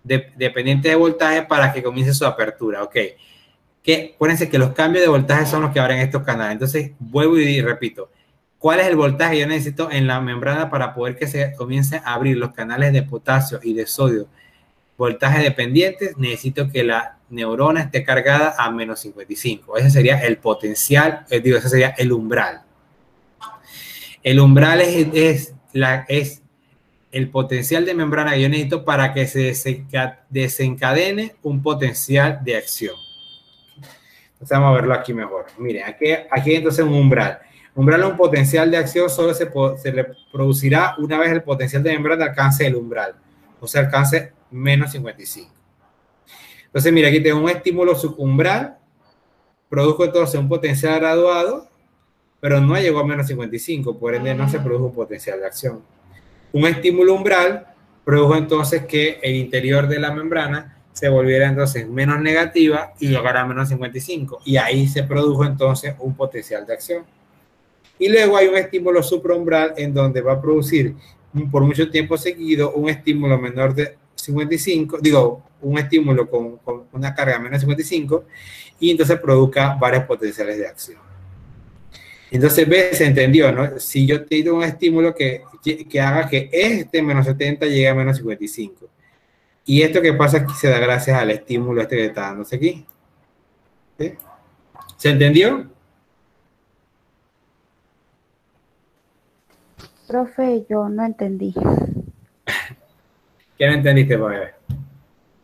dependiente de voltaje para que comience su apertura, ¿ok? Acuérdense que los cambios de voltaje son los que abren estos canales. Entonces, vuelvo y repito, ¿cuál es el voltaje que yo necesito en la membrana para poder que se comience a abrir los canales de potasio y de sodio? Voltaje dependientes, necesito que la neurona esté cargada a menos 55. Ese sería el potencial, ese sería el umbral. El umbral es el potencial de membrana que yo necesito para que se desencadene un potencial de acción. Entonces vamos a verlo aquí mejor. Miren, aquí hay entonces un umbral. Umbral es un potencial de acción, solo se le producirá una vez el potencial de membrana alcance el umbral, o sea, alcance menos 55. Entonces, mira, aquí tengo un estímulo subumbral, produjo entonces un potencial graduado, pero no llegó a menos 55, por ende no se produjo un potencial de acción. Un estímulo umbral produjo entonces que el interior de la membrana se volviera entonces menos negativa y llegara a menos 55. Y ahí se produjo entonces un potencial de acción. Y luego hay un estímulo supraumbral en donde va a producir por mucho tiempo seguido un estímulo menor de 55, un estímulo con una carga menor de 55 y entonces produzca varios potenciales de acción. Entonces, ¿ves? Se entendió, ¿no? Si yo te doy un estímulo que haga que este menos 70 llegue a menos 55. Y esto que pasa aquí se da gracias al estímulo este que está dándose aquí. ¿Sí? ¿Se entendió? Profe, yo no entendí. ¿Qué no entendiste, Pablo?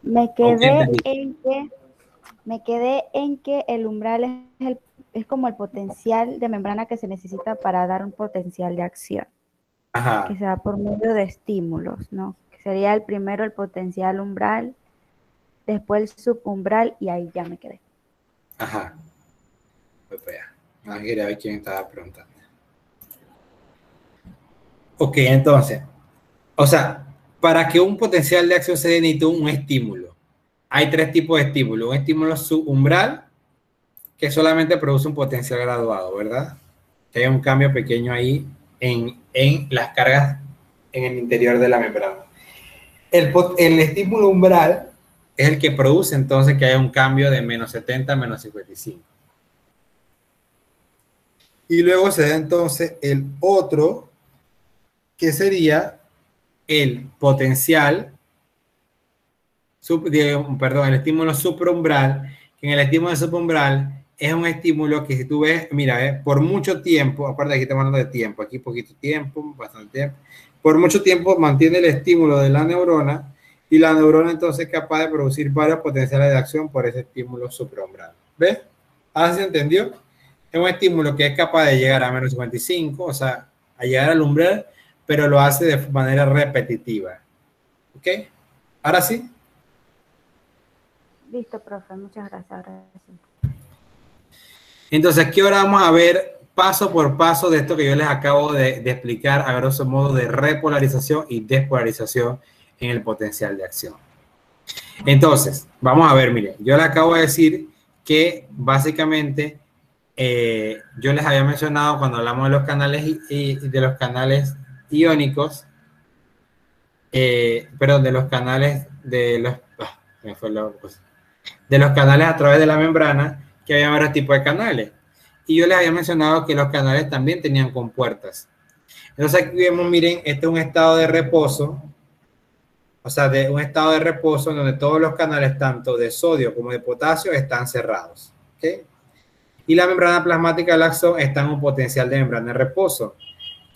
Me quedé en que el umbral es como el potencial de membrana que se necesita para dar un potencial de acción. Ajá. Que se da por medio de estímulos, ¿no? Que sería el primero el potencial umbral, después el subumbral y ahí ya me quedé. Ajá. Pues ya. Quería ver quién estaba preguntando. Ok, entonces, o sea, para que un potencial de acción se dé necesita un estímulo. Hay tres tipos de estímulos. Un estímulo subumbral, que solamente produce un potencial graduado, ¿verdad? Que hay un cambio pequeño ahí en las cargas en el interior de la membrana. El estímulo umbral es el que produce entonces que haya un cambio de menos 70 a menos 55. Y luego se da entonces el otro, que sería el potencial, el estímulo supraumbral, que en el estímulo supraumbral es un estímulo que si tú ves, mira, por mucho tiempo, aparte aquí estamos hablando de tiempo, aquí poquito tiempo, bastante tiempo, por mucho tiempo mantiene el estímulo de la neurona y la neurona entonces es capaz de producir varios potenciales de acción por ese estímulo supraumbral. ¿Ves? ¿Ahora se entendió? Es un estímulo que es capaz de llegar a menos 55, o sea, a llegar al umbral, pero lo hace de manera repetitiva. ¿Ok? ¿Ahora sí? Listo, profe, muchas gracias. Ahora sí. Entonces, aquí ahora vamos a ver paso por paso de esto que yo les acabo de explicar a grosso modo de repolarización y despolarización en el potencial de acción. Entonces, vamos a ver, miren, yo les acabo de decir que básicamente yo les había mencionado cuando hablamos de los canales y de los canales iónicos, perdón, de los canales de los... me fue la cosa. de los canales a través de la membrana, que había varios tipos de canales. Y yo les había mencionado que los canales también tenían compuertas. Entonces aquí vemos, miren, este es un estado de reposo, o sea, de un estado de reposo en donde todos los canales, tanto de sodio como de potasio, están cerrados. ¿Okay? Y la membrana plasmática del axón está en un potencial de membrana de reposo.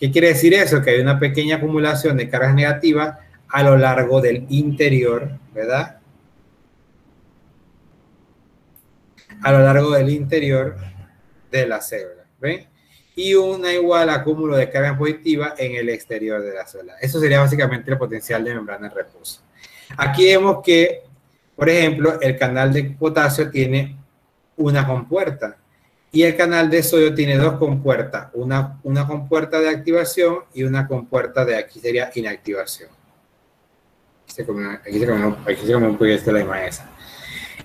¿Qué quiere decir eso? Que hay una pequeña acumulación de cargas negativas a lo largo del interior, ¿verdad? A lo largo del interior de la célula, ¿ven? Y una igual acúmulo de carga positiva en el exterior de la célula. Eso sería básicamente el potencial de membrana de reposo. Aquí vemos que, por ejemplo, el canal de potasio tiene una compuerta y el canal de sodio tiene dos compuertas, una compuerta de activación y una compuerta de, aquí sería inactivación. Aquí se comió un poquito de la imagen esa.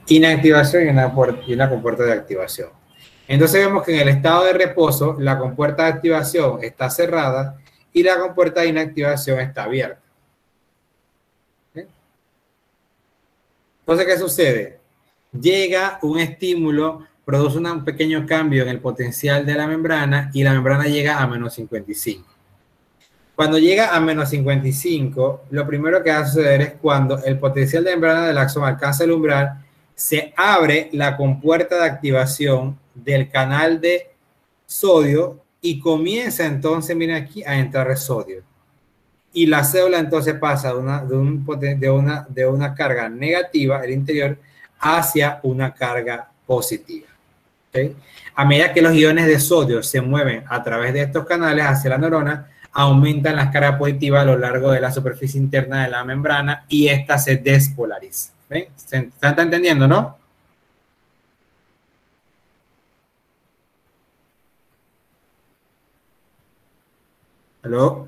Inactivación y una compuerta de activación. Entonces vemos que en el estado de reposo la compuerta de activación está cerrada y la compuerta de inactivación está abierta. ¿Sí? Entonces, ¿qué sucede? Llega un estímulo, produce un pequeño cambio en el potencial de la membrana y la membrana llega a menos 55. Cuando llega a menos 55, lo primero que va a suceder es cuando el potencial de membrana del axón alcanza el umbral, se abre la compuerta de activación del canal de sodio y comienza entonces, miren aquí, a entrar el sodio. Y la célula entonces pasa de una carga negativa, el interior, hacia una carga positiva. ¿Okay? A medida que los iones de sodio se mueven a través de estos canales hacia la neurona, aumentan las cargas positivas a lo largo de la superficie interna de la membrana y esta se despolariza. ¿Ven? ¿Se está entendiendo, no? ¿Aló?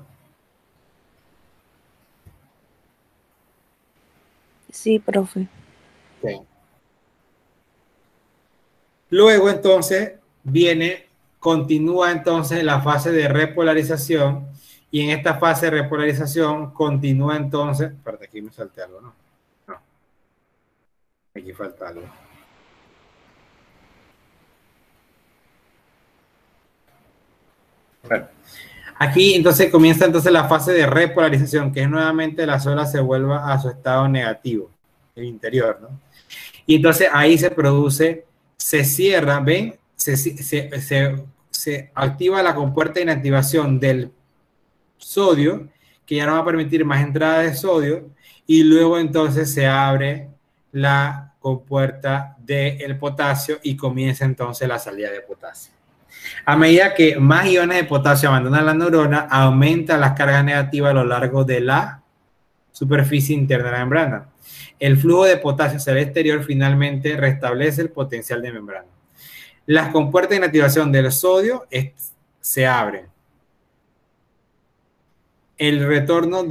Sí, profe. Okay. Luego entonces continúa entonces la fase de repolarización y en esta fase de repolarización continúa entonces, espérate, aquí me salté algo, ¿no? No, aquí falta algo. Bueno, aquí entonces comienza entonces la fase de repolarización, que es nuevamente la célula se vuelva a su estado negativo, el interior, ¿no? Y entonces ahí se produce, se cierra, ¿ven? Se activa la compuerta de inactivación del sodio, que ya no va a permitir más entrada de sodio, y luego entonces se abre la compuerta del potasio y comienza entonces la salida de potasio. A medida que más iones de potasio abandonan la neurona, aumenta las cargas negativas a lo largo de la superficie interna de la membrana. El flujo de potasio hacia el exterior finalmente restablece el potencial de membrana. Las compuertas de inactivación del sodio se abren. El retorno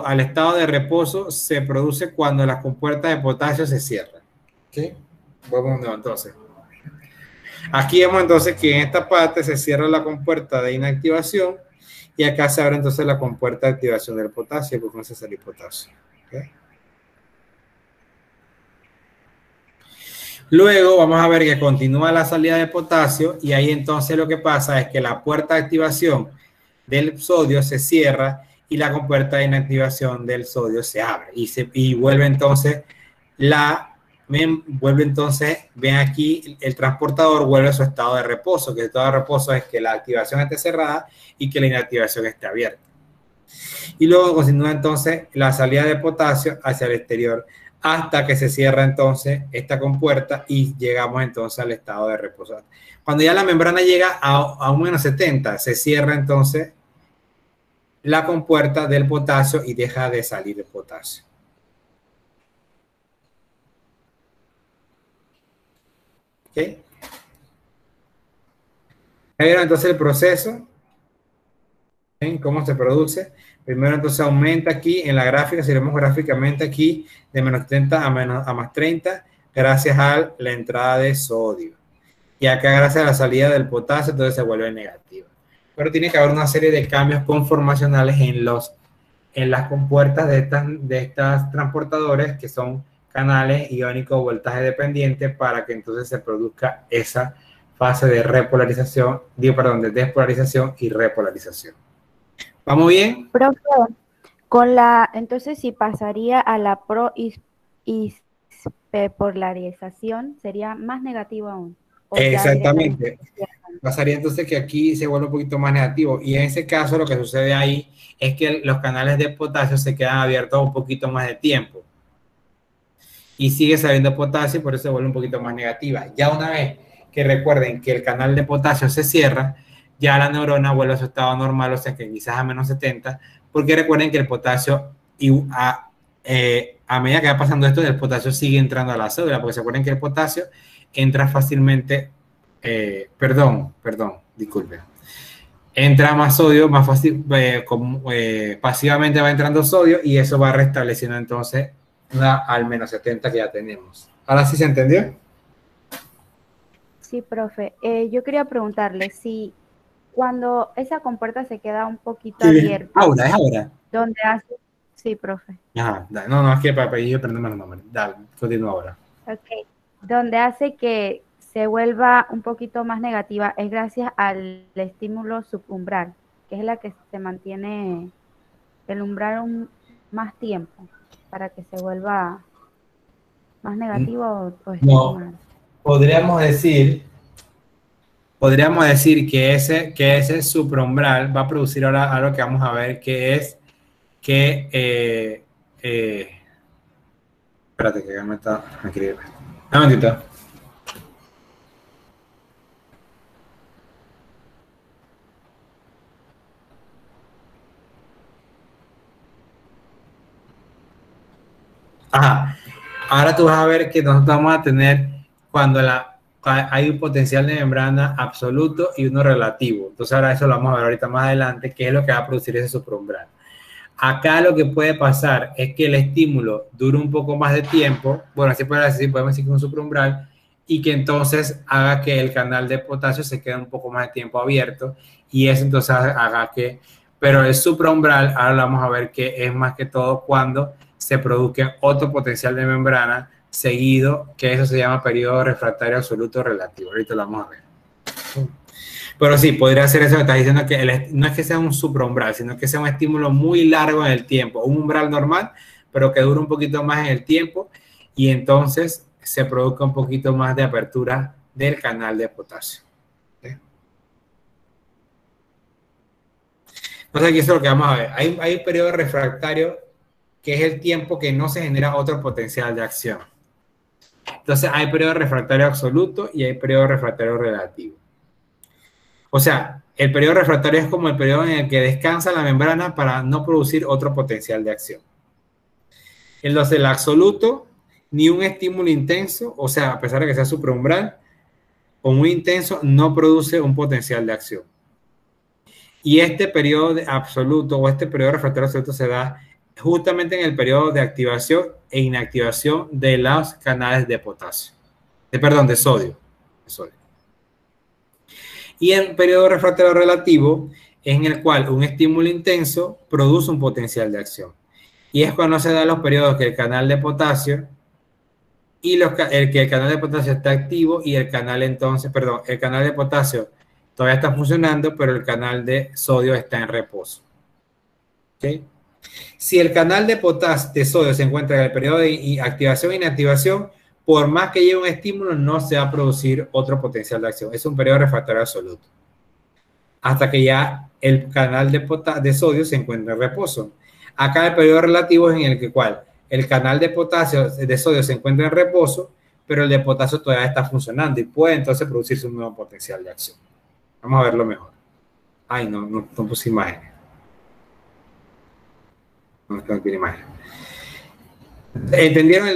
al estado de reposo se produce cuando las compuertas de potasio se cierran. ¿Sí? Vamos entonces. Aquí vemos entonces que en esta parte se cierra la compuerta de inactivación y acá se abre entonces la compuerta de activación del potasio, porque comienza a salir potasio. ¿Okay? Luego vamos a ver que continúa la salida de potasio y ahí entonces lo que pasa es que la puerta de activación del sodio se cierra y la compuerta de inactivación del sodio se abre y vuelve entonces ven aquí, el transportador vuelve a su estado de reposo, que el estado de reposo es que la activación esté cerrada y que la inactivación esté abierta. Y luego continúa entonces la salida de potasio hacia el exterior hasta que se cierra entonces esta compuerta y llegamos entonces al estado de reposo. Cuando ya la membrana llega a un menos 70, se cierra entonces la compuerta del potasio y deja de salir el potasio. ¿Ok? ¿Vieron entonces el proceso? ¿Ven cómo se produce? Primero entonces aumenta aquí en la gráfica, si vemos gráficamente aquí, de menos 30 a más 30, gracias a la entrada de sodio. Y acá gracias a la salida del potasio, entonces se vuelve negativa. Pero tiene que haber una serie de cambios conformacionales en las compuertas de estas transportadores que son canales iónicos voltaje dependiente para que entonces se produzca esa fase de repolarización, de despolarización y repolarización. ¿Vamos bien? Profe, entonces si pasaría a la polarización, sería más negativo aún. Exactamente. Pasaría entonces que aquí se vuelve un poquito más negativo. Y en ese caso lo que sucede ahí es que los canales de potasio se quedan abiertos un poquito más de tiempo. Y sigue saliendo potasio y por eso se vuelve un poquito más negativa. Ya una vez que recuerden que el canal de potasio se cierra, ya la neurona vuelve a su estado normal, o sea que quizás a menos 70, porque recuerden que el potasio, a medida que va pasando esto, el potasio sigue entrando a la cédula, porque se acuerdan que el potasio entra fácilmente, disculpe, entra más sodio, más fácil, pasivamente va entrando sodio y eso va restableciendo entonces al menos 70 que ya tenemos. ¿Ahora sí se entendió? Sí, profe. Yo quería preguntarle si cuando esa compuerta se queda un poquito abierta. Ahora, es ahora. ¿Dónde hace? Sí, profe. Ajá, no, es que para yo aprenderme los nombres. Dale, continúa ahora. Ok. Donde hace que se vuelva un poquito más negativa es gracias al estímulo subumbral, que es la que se mantiene el umbral más tiempo para que se vuelva más negativo o no, podríamos decir que ese supraumbral va a producir ahora algo que vamos a ver, que es que espérate que me está escribiendo. Un momentito. Ajá. Ahora tú vas a ver que nosotros vamos a tener cuando hay un potencial de membrana absoluto y uno relativo. Entonces ahora eso lo vamos a ver ahorita más adelante, qué es lo que va a producir ese supraumbral. Acá lo que puede pasar es que el estímulo dure un poco más de tiempo, bueno, así podemos decir que es un supraumbral, y que entonces haga que el canal de potasio se quede un poco más de tiempo abierto, y eso entonces haga que, pero el supraumbral, ahora lo vamos a ver que es más que todo cuando se produzca otro potencial de membrana seguido, que eso se llama periodo refractario absoluto relativo. Ahorita lo vamos a ver. Pero sí, podría ser eso que estás diciendo, que no es que sea un supraumbral, sino que sea un estímulo muy largo en el tiempo, un umbral normal, pero que dure un poquito más en el tiempo y entonces se produzca un poquito más de apertura del canal de potasio. ¿Sí? Entonces aquí eso es lo que vamos a ver. Hay un periodo refractario que es el tiempo que no se genera otro potencial de acción. Entonces hay periodo refractario absoluto y hay periodo refractario relativo. O sea, el periodo refractario es como el periodo en el que descansa la membrana para no producir otro potencial de acción. Entonces, el absoluto, ni un estímulo intenso, o sea, a pesar de que sea supraumbral, o muy intenso, no produce un potencial de acción. Y este periodo absoluto o este periodo refractario absoluto se da justamente en el periodo de activación e inactivación de los canales de potasio. De sodio. Y el periodo refractario relativo es en el cual un estímulo intenso produce un potencial de acción. Y es cuando se dan los periodos que el canal de potasio el canal de potasio está activo y el canal el canal de potasio todavía está funcionando, pero el canal de sodio está en reposo. ¿Okay? Si el canal de sodio se encuentra en el periodo de activación e inactivación, por más que lleve un estímulo, no se va a producir otro potencial de acción. Es un periodo refractario absoluto. Hasta que ya el canal de sodio se encuentra en reposo. Acá el periodo relativo es en el que el canal de sodio se encuentra en reposo, pero el de potasio todavía está funcionando y puede entonces producirse un nuevo potencial de acción. Vamos a verlo mejor. Ay, no puse imágenes. No tiene imágenes. ¿Entendieron?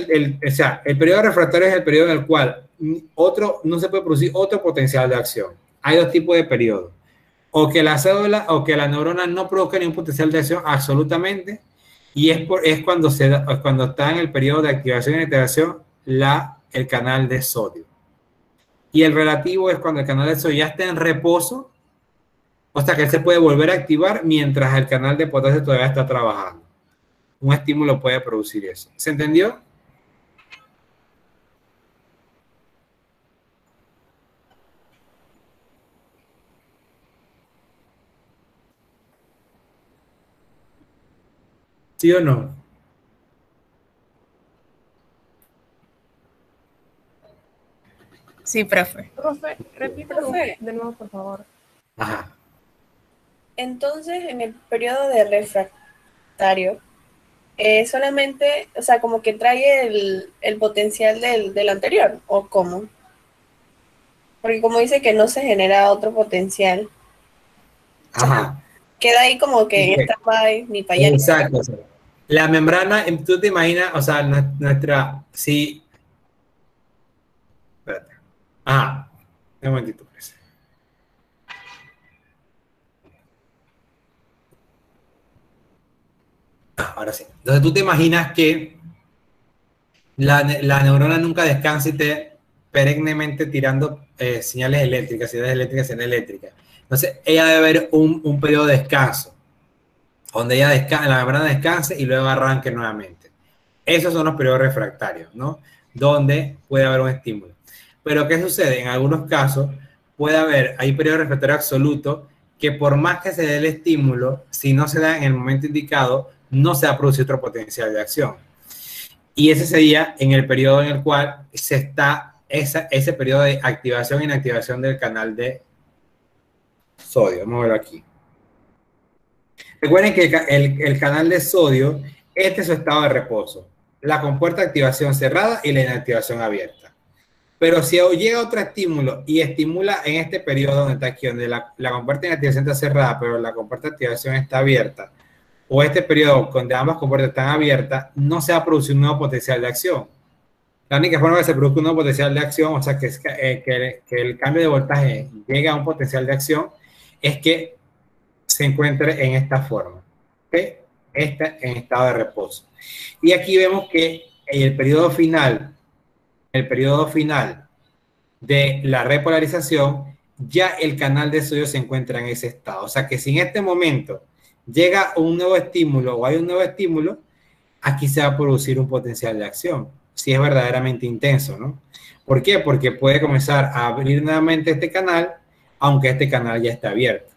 O sea, el periodo refractario es el periodo en el cual no se puede producir otro potencial de acción. Hay dos tipos de periodos. O que la célula o que la neurona no produzca ningún potencial de acción absolutamente, y es cuando está en el periodo de activación y inactivación el canal de sodio. Y el relativo es cuando el canal de sodio ya está en reposo, o sea que él se puede volver a activar mientras el canal de potasio todavía está trabajando. Un estímulo puede producir eso. ¿Se entendió? ¿Sí o no? Sí, profe. Profe, repítelo Profe. de nuevo, por favor. Ajá. Entonces, en el periodo de refractario, solamente, o sea, como que trae el potencial del anterior, ¿o cómo? Porque como dice que no se genera otro potencial, Ajá. queda ahí como que en Ok. stand-by, ni para allá ni para acá. Exacto. O sea, la membrana, tú te imaginas, o sea, nuestra, sí, espérate. Ajá, un momentito, pues. Ahora sí. Entonces tú te imaginas que la neurona nunca descansa y te perennemente tirando señales eléctricas, señales eléctricas, señales eléctricas. Entonces ella debe haber un periodo de descanso, donde ella la membrana descanse y luego arranque nuevamente. Esos son los periodos refractarios, ¿no? Donde puede haber un estímulo. Pero ¿qué sucede? En algunos casos puede haber, hay periodo refractario absoluto que por más que se dé el estímulo, si no se da en el momento indicado, no se va a producir otro potencial de acción. Y ese sería en el periodo en el cual se está ese periodo de activación e inactivación del canal de sodio. Vamos a verlo aquí. Recuerden que el canal de sodio, este es su estado de reposo. La compuerta de activación cerrada y la inactivación abierta. Pero si llega otro estímulo y estimula en este periodo donde está aquí, donde la compuerta de inactivación está cerrada, pero la compuerta de activación está abierta, o este periodo donde ambas compuertas están abiertas, no se va a producir un nuevo potencial de acción. La única forma que se produzca un nuevo potencial de acción, o sea, que el cambio de voltaje llegue a un potencial de acción, es que se encuentre en esta forma, ¿okay? Esta en estado de reposo. Y aquí vemos que en el periodo final de la repolarización, ya el canal de sodio se encuentra en ese estado. O sea que si en este momento llega un nuevo estímulo o hay un nuevo estímulo, aquí se va a producir un potencial de acción, si es verdaderamente intenso, ¿no? ¿Por qué? Porque puede comenzar a abrir nuevamente este canal, aunque este canal ya está abierto.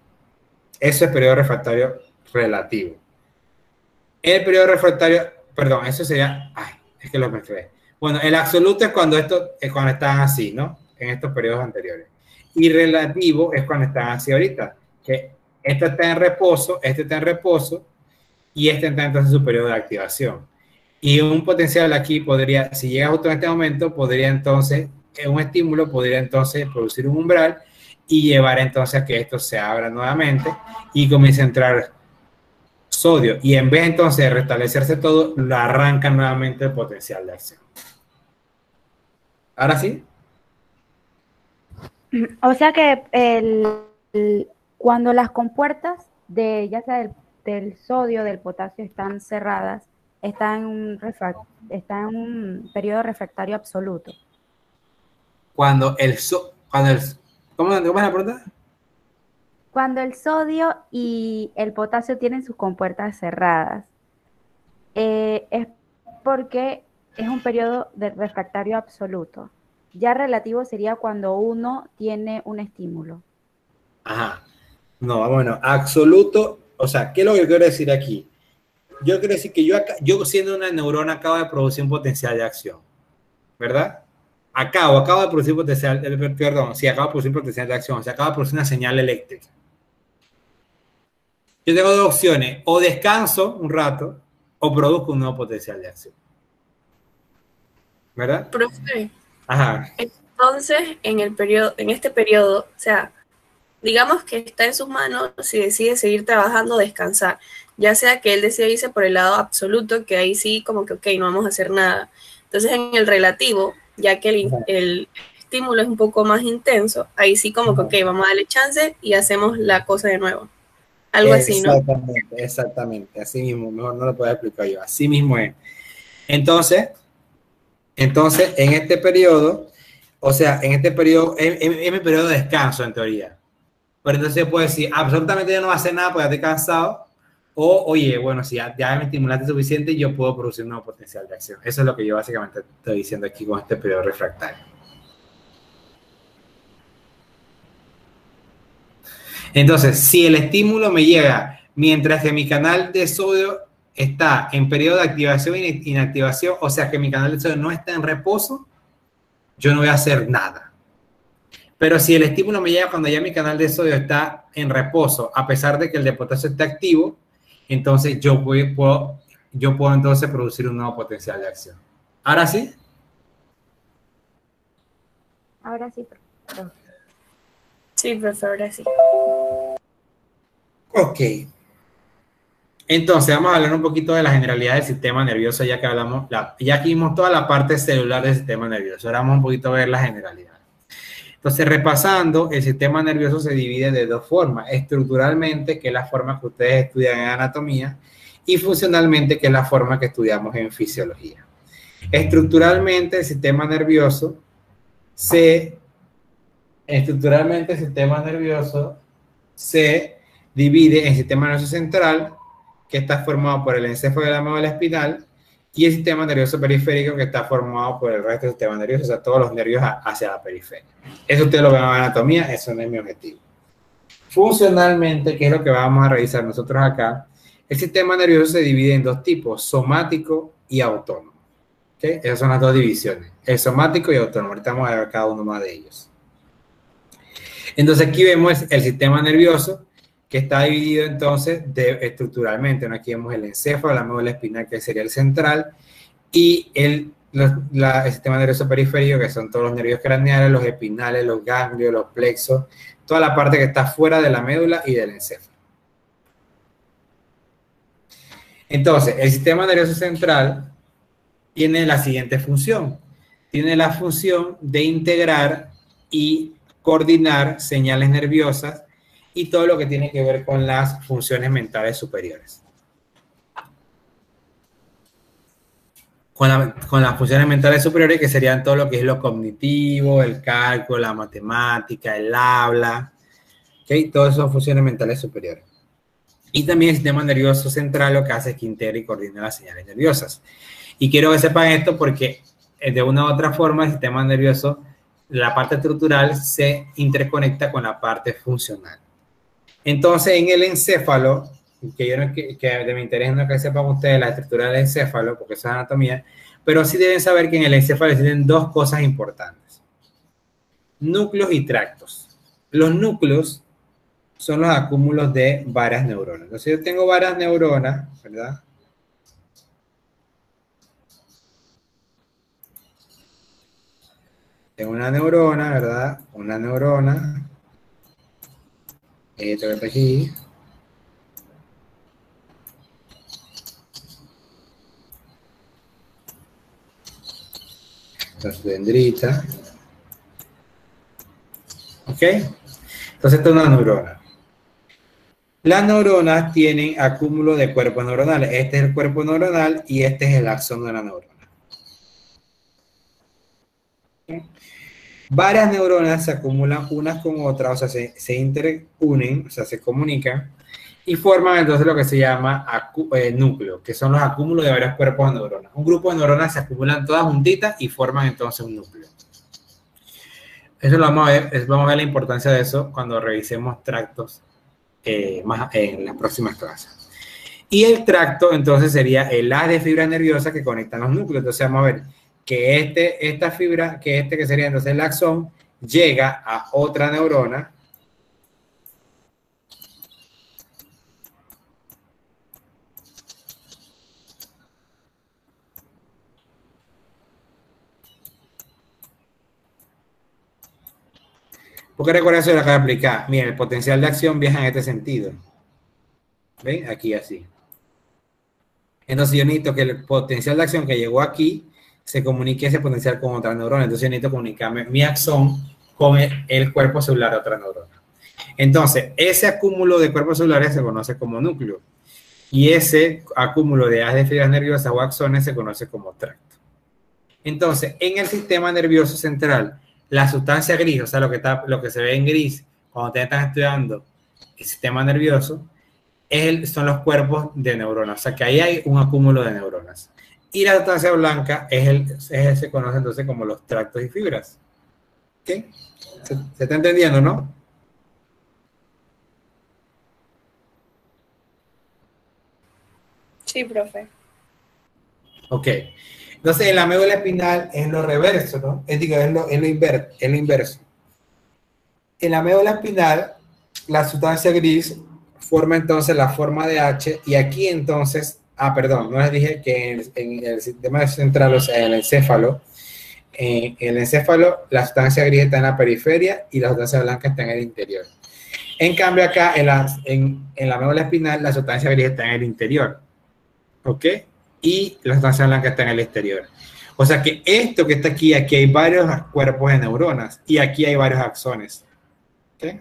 Eso es periodo refractario relativo. El periodo refractario, perdón, eso sería, ay, es que lo mezclé. Bueno, el absoluto es cuando están así, ¿no? En estos periodos anteriores. Y relativo es cuando están así ahorita, que este está en reposo, este está en reposo, y este está entonces en su periodo de activación. Y un potencial aquí podría, si llega justo en este momento, podría entonces, un estímulo podría entonces producir un umbral y llevar entonces a que esto se abra nuevamente y comience a entrar sodio. Y en vez entonces de restablecerse todo, lo arranca nuevamente el potencial de acción. ¿Ahora sí? O sea que cuando las compuertas de ya sea del sodio, del potasio están cerradas, está en un periodo refractario absoluto. ¿Cómo es la pregunta? Cuando el sodio y el potasio tienen sus compuertas cerradas, es porque es un periodo de refractario absoluto. Ya relativo sería cuando uno tiene un estímulo. Ajá. No, bueno, absoluto. O sea, ¿qué es lo que quiero decir aquí? Yo quiero decir que yo siendo una neurona acabo de producir un potencial de acción, ¿verdad? Acabo de producir potencial, perdón, sí, acabo de producir potencial de acción, o sea, acabo de producir una señal eléctrica. Yo tengo dos opciones, o descanso un rato, o produzco un nuevo potencial de acción. ¿Verdad? Profe, Ajá. entonces en este periodo, o sea, digamos que está en sus manos si decide seguir trabajando o descansar, ya sea que él decida irse por el lado absoluto, que ahí sí como que, ok, no vamos a hacer nada. Entonces en el relativo, ya que el estímulo es un poco más intenso, ahí sí como que, ok, vamos a darle chance y hacemos la cosa de nuevo. Algo así, ¿no? Exactamente, así mismo, mejor no lo puedo explicar yo, así mismo es. Entonces, en este periodo, o sea, en este periodo, es mi periodo de descanso en teoría. Pero entonces puedo decir, absolutamente yo no voy a hacer nada porque ya estoy cansado. O, oye, bueno, si ya me estimulaste suficiente, yo puedo producir un nuevo potencial de acción. Eso es lo que yo básicamente estoy diciendo aquí con este periodo refractario. Entonces, si el estímulo me llega mientras que mi canal de sodio está en periodo de activación e inactivación, o sea que mi canal de sodio no está en reposo, yo no voy a hacer nada. Pero si el estímulo me llega cuando ya mi canal de sodio está en reposo, a pesar de que el de potasio está activo, entonces yo puedo entonces producir un nuevo potencial de acción. ¿Ahora sí? Ahora sí, profe. Sí, profe, ahora sí. Ok. Entonces vamos a hablar un poquito de la generalidad del sistema nervioso, ya que hablamos, ya que vimos toda la parte celular del sistema nervioso. Ahora vamos un poquito a ver la generalidad. Entonces, repasando, el sistema nervioso se divide de dos formas: estructuralmente, que es la forma que ustedes estudian en anatomía, y funcionalmente, que es la forma que estudiamos en fisiología. Estructuralmente, el sistema nervioso se divide en sistema nervioso central, que está formado por el encéfalo de la médula espinal, y el sistema nervioso periférico, que está formado por el resto del sistema nervioso, o sea, todos los nervios hacia la periferia. Eso ustedes lo ven en anatomía, eso no es mi objetivo. Funcionalmente, ¿qué es lo que vamos a revisar nosotros acá? El sistema nervioso se divide en dos tipos: somático y autónomo. ¿Okay? Esas son las dos divisiones, el somático y autónomo. Ahorita vamos a ver cada uno más de ellos. Entonces aquí vemos el sistema nervioso, que está dividido entonces estructuralmente, ¿no? Aquí vemos el encéfalo, la médula espinal, que sería el central, y el sistema nervioso periférico, que son todos los nervios craneales, los espinales, los ganglios, los plexos, toda la parte que está fuera de la médula y del encéfalo. Entonces, el sistema nervioso central tiene la siguiente función. Tiene la función de integrar y coordinar señales nerviosas y todo lo que tiene que ver con las funciones mentales superiores. Con las funciones mentales superiores, que serían todo lo que es lo cognitivo, el cálculo, la matemática, el habla, ¿okay? Todas esas funciones mentales superiores. Y también el sistema nervioso central lo que hace es que integra y coordina las señales nerviosas. Y quiero que sepan esto porque de una u otra forma el sistema nervioso, la parte estructural, se interconecta con la parte funcional. Entonces, en el encéfalo, que de mi interés no es que sepan ustedes la estructura del encéfalo, porque eso es anatomía, pero sí deben saber que en el encéfalo existen dos cosas importantes: núcleos y tractos. Los núcleos son los acúmulos de varias neuronas. Entonces, yo tengo varias neuronas, ¿verdad? Tengo una neurona, ¿verdad? Una neurona. Esto que está aquí. Esta es dendrita. ¿Ok? Entonces, esta es una neurona. Las neuronas tienen acúmulo de cuerpos neuronales. Este es el cuerpo neuronal y este es el axón de la neurona. ¿Okay? Varias neuronas se acumulan unas con otras, o sea, se interunen, o sea, se comunican y forman entonces lo que se llama núcleo, que son los acúmulos de varios cuerpos de neuronas. Un grupo de neuronas se acumulan todas juntitas y forman entonces un núcleo. Eso lo vamos a ver, vamos a ver la importancia de eso cuando revisemos tractos más en las próximas clases. Y el tracto entonces sería el haz de fibras nerviosas que conectan los núcleos. Entonces vamos a ver que esta fibra, que sería entonces el axón, llega a otra neurona. Porque recuerda eso, lo acabo de explicar. Miren, el potencial de acción viaja en este sentido. ¿Ven? Aquí así. Entonces yo necesito que el potencial de acción que llegó aquí se comunique ese potencial con otra neurona. Entonces yo necesito comunicarme mi axón con el cuerpo celular de otra neurona. Entonces, ese acúmulo de cuerpos celulares se conoce como núcleo. Y ese acúmulo de haz de fibras nerviosas o axones se conoce como tracto. Entonces, en el sistema nervioso central, la sustancia gris, o sea, lo que se ve en gris cuando ustedes están estudiando el sistema nervioso, son los cuerpos de neuronas. O sea, que ahí hay un acúmulo de neuronas. Y la sustancia blanca se conoce entonces como los tractos y fibras. ¿Ok? ¿Se está entendiendo, no? Sí, profe. Ok. Entonces, en la médula espinal es lo reverso, ¿no? Es lo inverso. En la médula espinal, la sustancia gris forma entonces la forma de H, y aquí entonces, perdón, no les dije que en el sistema central, o sea, en el encéfalo, la sustancia gris está en la periferia y la sustancia blanca está en el interior. En cambio, acá en la médula espinal, la sustancia gris está en el interior, ¿ok? Y la sustancia blanca está en el exterior. O sea que esto que está aquí hay varios cuerpos de neuronas y aquí hay varios axones. ¿Okay?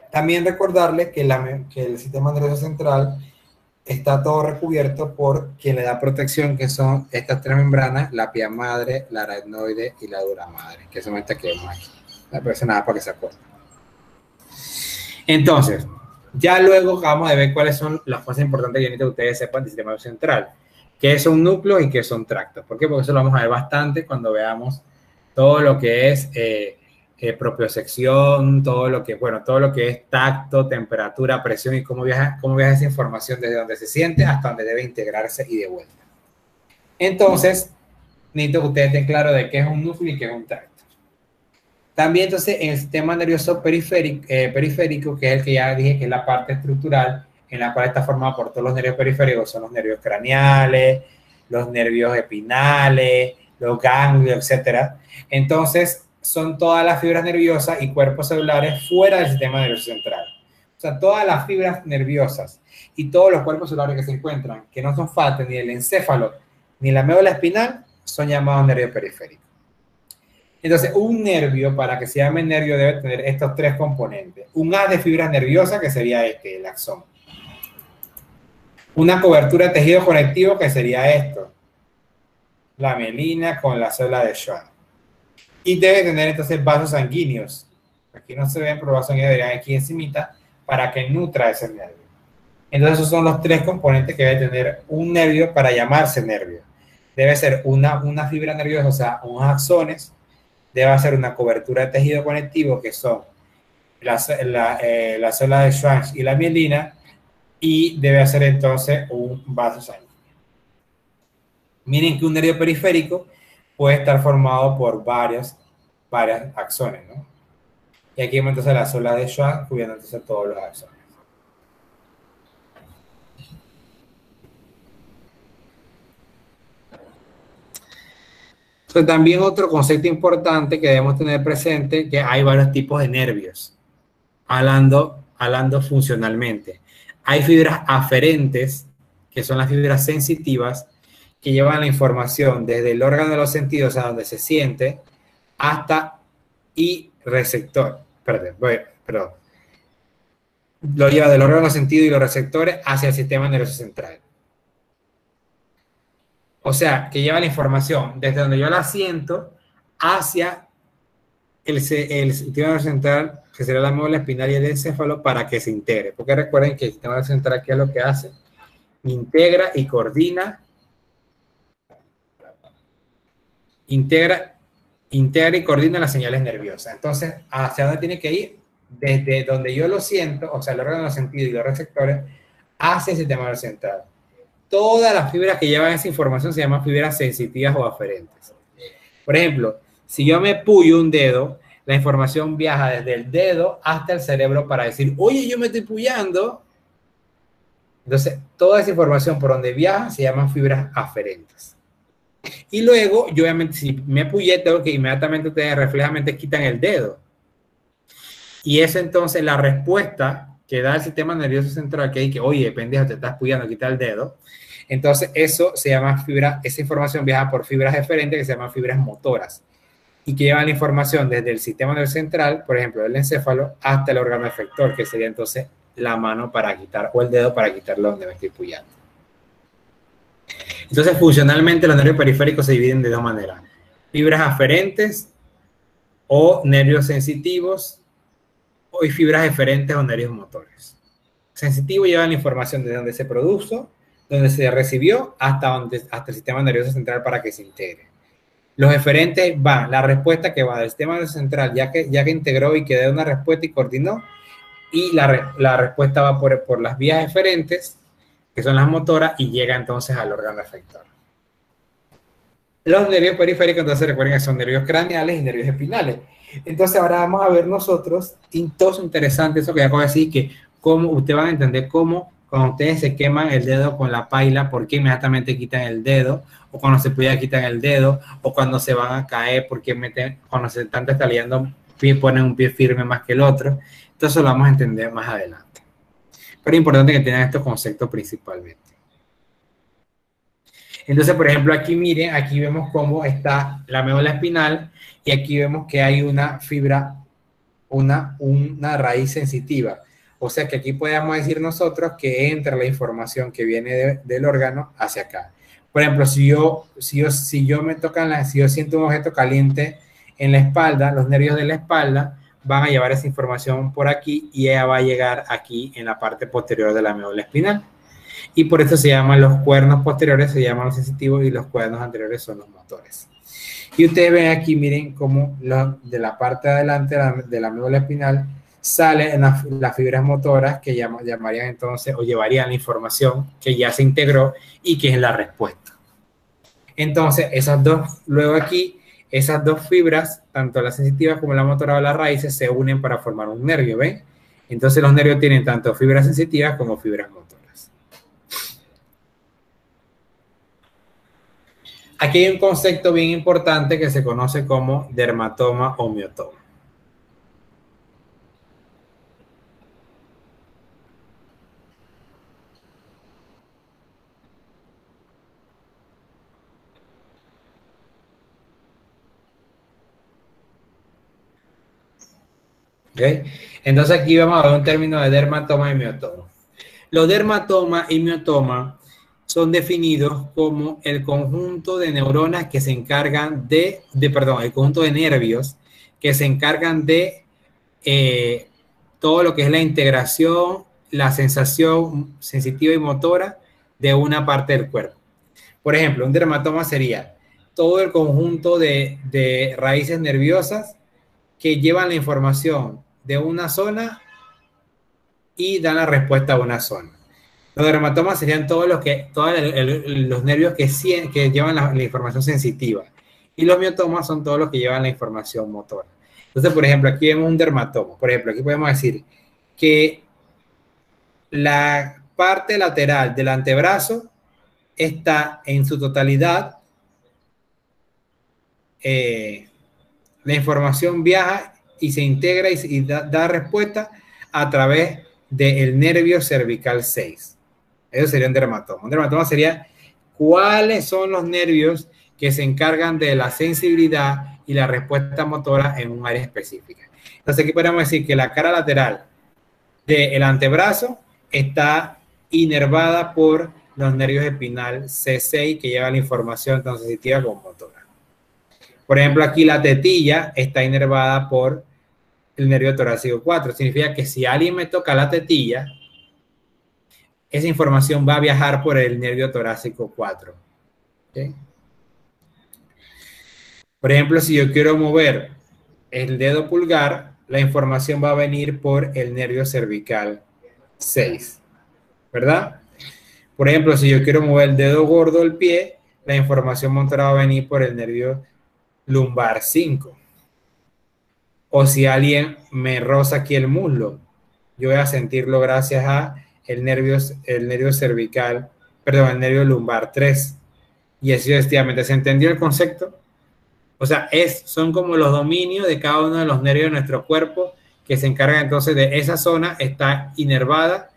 También recordarles que el sistema nervioso central está todo recubierto por quien le da protección, que son estas tres membranas, la pía madre, la aracnoide y la dura madre, que son estas que vemos aquí. Pero eso nada para que se acuerden. Entonces, ya luego acabamos de ver cuáles son las cosas importantes que necesito que ustedes sepan del sistema nervioso central, qué son núcleos y qué son tractos. ¿Por qué? Porque eso lo vamos a ver bastante cuando veamos todo lo que es propiocepción, todo lo que es tacto, temperatura, presión y cómo viaja esa información desde donde se siente hasta donde debe integrarse y de vuelta. Entonces, necesito que ustedes estén claros de qué es un núcleo y qué es un tracto. También, entonces, en el sistema nervioso periférico, que es el que ya dije que es la parte estructural, en la cual está formado por todos los nervios periféricos, son los nervios craneales, los nervios espinales, los ganglios, etc. Entonces, son todas las fibras nerviosas y cuerpos celulares fuera del sistema nervioso central. O sea, todas las fibras nerviosas y todos los cuerpos celulares que se encuentran, que no son parte ni del encéfalo ni la médula espinal, son llamados nervios periféricos. Entonces, un nervio, para que se llame nervio, debe tener estos tres componentes. Un haz de fibras nerviosas, que sería el axón. Una cobertura de tejido conectivo, que sería esto. La mielina con la célula de Schwann. Y debe tener entonces vasos sanguíneos. Aquí no se ven, pero vasos sanguíneos deberían aquí encimita para que nutra ese nervio. Entonces esos son los tres componentes que debe tener un nervio para llamarse nervio. Debe ser una fibra nerviosa, o sea, unos axones. Debe ser una cobertura de tejido conectivo, que son la célula de Schwann y la mielina. Y debe ser entonces un vaso sanguíneo. Miren que un nervio periférico puede estar formado por varios axones, ¿no? Y aquí vemos entonces la célula de Schwann cubriendo entonces todos los axones. Entonces, también otro concepto importante que debemos tener presente, que hay varios tipos de nervios, hablando funcionalmente. Hay fibras aferentes, que son las fibras sensitivas, que llevan la información desde el órgano de los sentidos, a donde se siente, hasta receptor. Perdón. Lo lleva del órgano de los sentidos y los receptores hacia el sistema nervioso central. O sea, que lleva la información desde donde yo la siento hacia el sistema nervioso central, que sería la médula espinal y el encéfalo, para que se integre. Porque recuerden que el sistema nervioso central, ¿qué es lo que hace? Integra y coordina. Integra y coordina las señales nerviosas. Entonces, ¿hacia dónde tiene que ir? Desde donde yo lo siento, o sea, el órgano de los sentidos y los receptores, hacia el sistema nervioso central. Todas las fibras que llevan esa información se llaman fibras sensitivas o aferentes. Por ejemplo, si yo me puyo un dedo, la información viaja desde el dedo hasta el cerebro para decir, oye, yo me estoy puyando. Entonces, toda esa información por donde viaja se llaman fibras aferentes. Y luego, yo obviamente, si me puyé, tengo que inmediatamente ustedes reflejamente quitan el dedo. Y es entonces la respuesta que da el sistema nervioso central, que dice, oye, pendejo, te estás puyando, quita el dedo. Entonces, eso se llama esa información viaja por fibras eferentes que se llaman fibras motoras y que llevan la información desde el sistema nervioso central, por ejemplo, del encéfalo, hasta el órgano efector, que sería entonces la mano para quitar, o el dedo para quitarlo donde me estoy puyando. Entonces, funcionalmente, los nervios periféricos se dividen de dos maneras. Fibras aferentes o nervios sensitivos, o fibras eferentes o nervios motores. Sensitivo lleva la información desde donde se produjo, donde se recibió, hasta el sistema nervioso central para que se integre. Los eferentes van, la respuesta que va del sistema nervioso central, ya que integró y que dio una respuesta y coordinó, y la respuesta va por las vías eferentes, que son las motoras, y llega entonces al órgano efector. Los nervios periféricos, entonces recuerden que son nervios craneales y nervios espinales. Entonces ahora vamos a ver nosotros, todo interesante, eso que acabo de decir, que cómo ustedes van a entender cómo cuando ustedes se queman el dedo con la paila, por qué inmediatamente quitan el dedo, o cuando se puede quitan el dedo, o cuando se van a caer, porque cuando se están estallando, ponen un pie firme más que el otro. Entonces lo vamos a entender más adelante. Pero es importante que tengan estos conceptos principalmente. Entonces, por ejemplo, aquí miren, aquí vemos cómo está la médula espinal y aquí vemos que hay una fibra, una raíz sensitiva. O sea que aquí podemos decir nosotros que entra la información que viene del órgano hacia acá. Por ejemplo, si yo siento un objeto caliente en la espalda, los nervios de la espalda van a llevar esa información por aquí y ella va a llegar aquí en la parte posterior de la médula espinal. Y por eso se llaman los cuernos posteriores, se llaman los sensitivos, y los cuernos anteriores son los motores. Y ustedes ven aquí, miren cómo de la parte de adelante de la médula espinal salen las fibras motoras que llamarían entonces o llevarían la información que ya se integró y que es la respuesta. Entonces, luego aquí, esas dos fibras, tanto la sensitiva como la motora o las raíces, se unen para formar un nervio, ¿ven? Entonces los nervios tienen tanto fibras sensitivas como fibras motoras. Aquí hay un concepto bien importante que se conoce como dermatoma o miotoma. ¿Okay? Entonces aquí vamos a ver un término de dermatoma y miotoma. Los dermatomas y miotoma son definidos como el conjunto de neuronas que se encargan el conjunto de nervios que se encargan de todo lo que es la integración, la sensación sensitiva y motora de una parte del cuerpo. Por ejemplo, un dermatoma sería todo el conjunto de raíces nerviosas que llevan la información de una zona y dan la respuesta a una zona. Los dermatomas serían todos los nervios que llevan la información sensitiva. Y los miotomas son todos los que llevan la información motora. Entonces, por ejemplo, aquí vemos un dermatoma. Por ejemplo, aquí podemos decir que la parte lateral del antebrazo está en su totalidad. La información viaja y se integra y da respuesta a través del nervio cervical 6. Eso sería un dermatoma. Un dermatoma sería cuáles son los nervios que se encargan de la sensibilidad y la respuesta motora en un área específica. Entonces aquí podemos decir que la cara lateral del antebrazo está inervada por los nervios espinal C6 que llevan la información tanto sensitiva como motora. Por ejemplo, aquí la tetilla está inervada por el nervio torácico 4. Significa que si alguien me toca la tetilla, esa información va a viajar por el nervio torácico 4. ¿Okay? Por ejemplo, si yo quiero mover el dedo pulgar, la información va a venir por el nervio cervical 6. ¿Verdad? Por ejemplo, si yo quiero mover el dedo gordo del pie, la información motora va a venir por el nervio lumbar 5. O si alguien me roza aquí el muslo, yo voy a sentirlo gracias a el nervio cervical, perdón, el nervio lumbar 3. Y así sucesivamente. ¿Se entendió el concepto? O sea, son como los dominios de cada uno de los nervios de nuestro cuerpo que se encargan entonces de esa zona, está inervada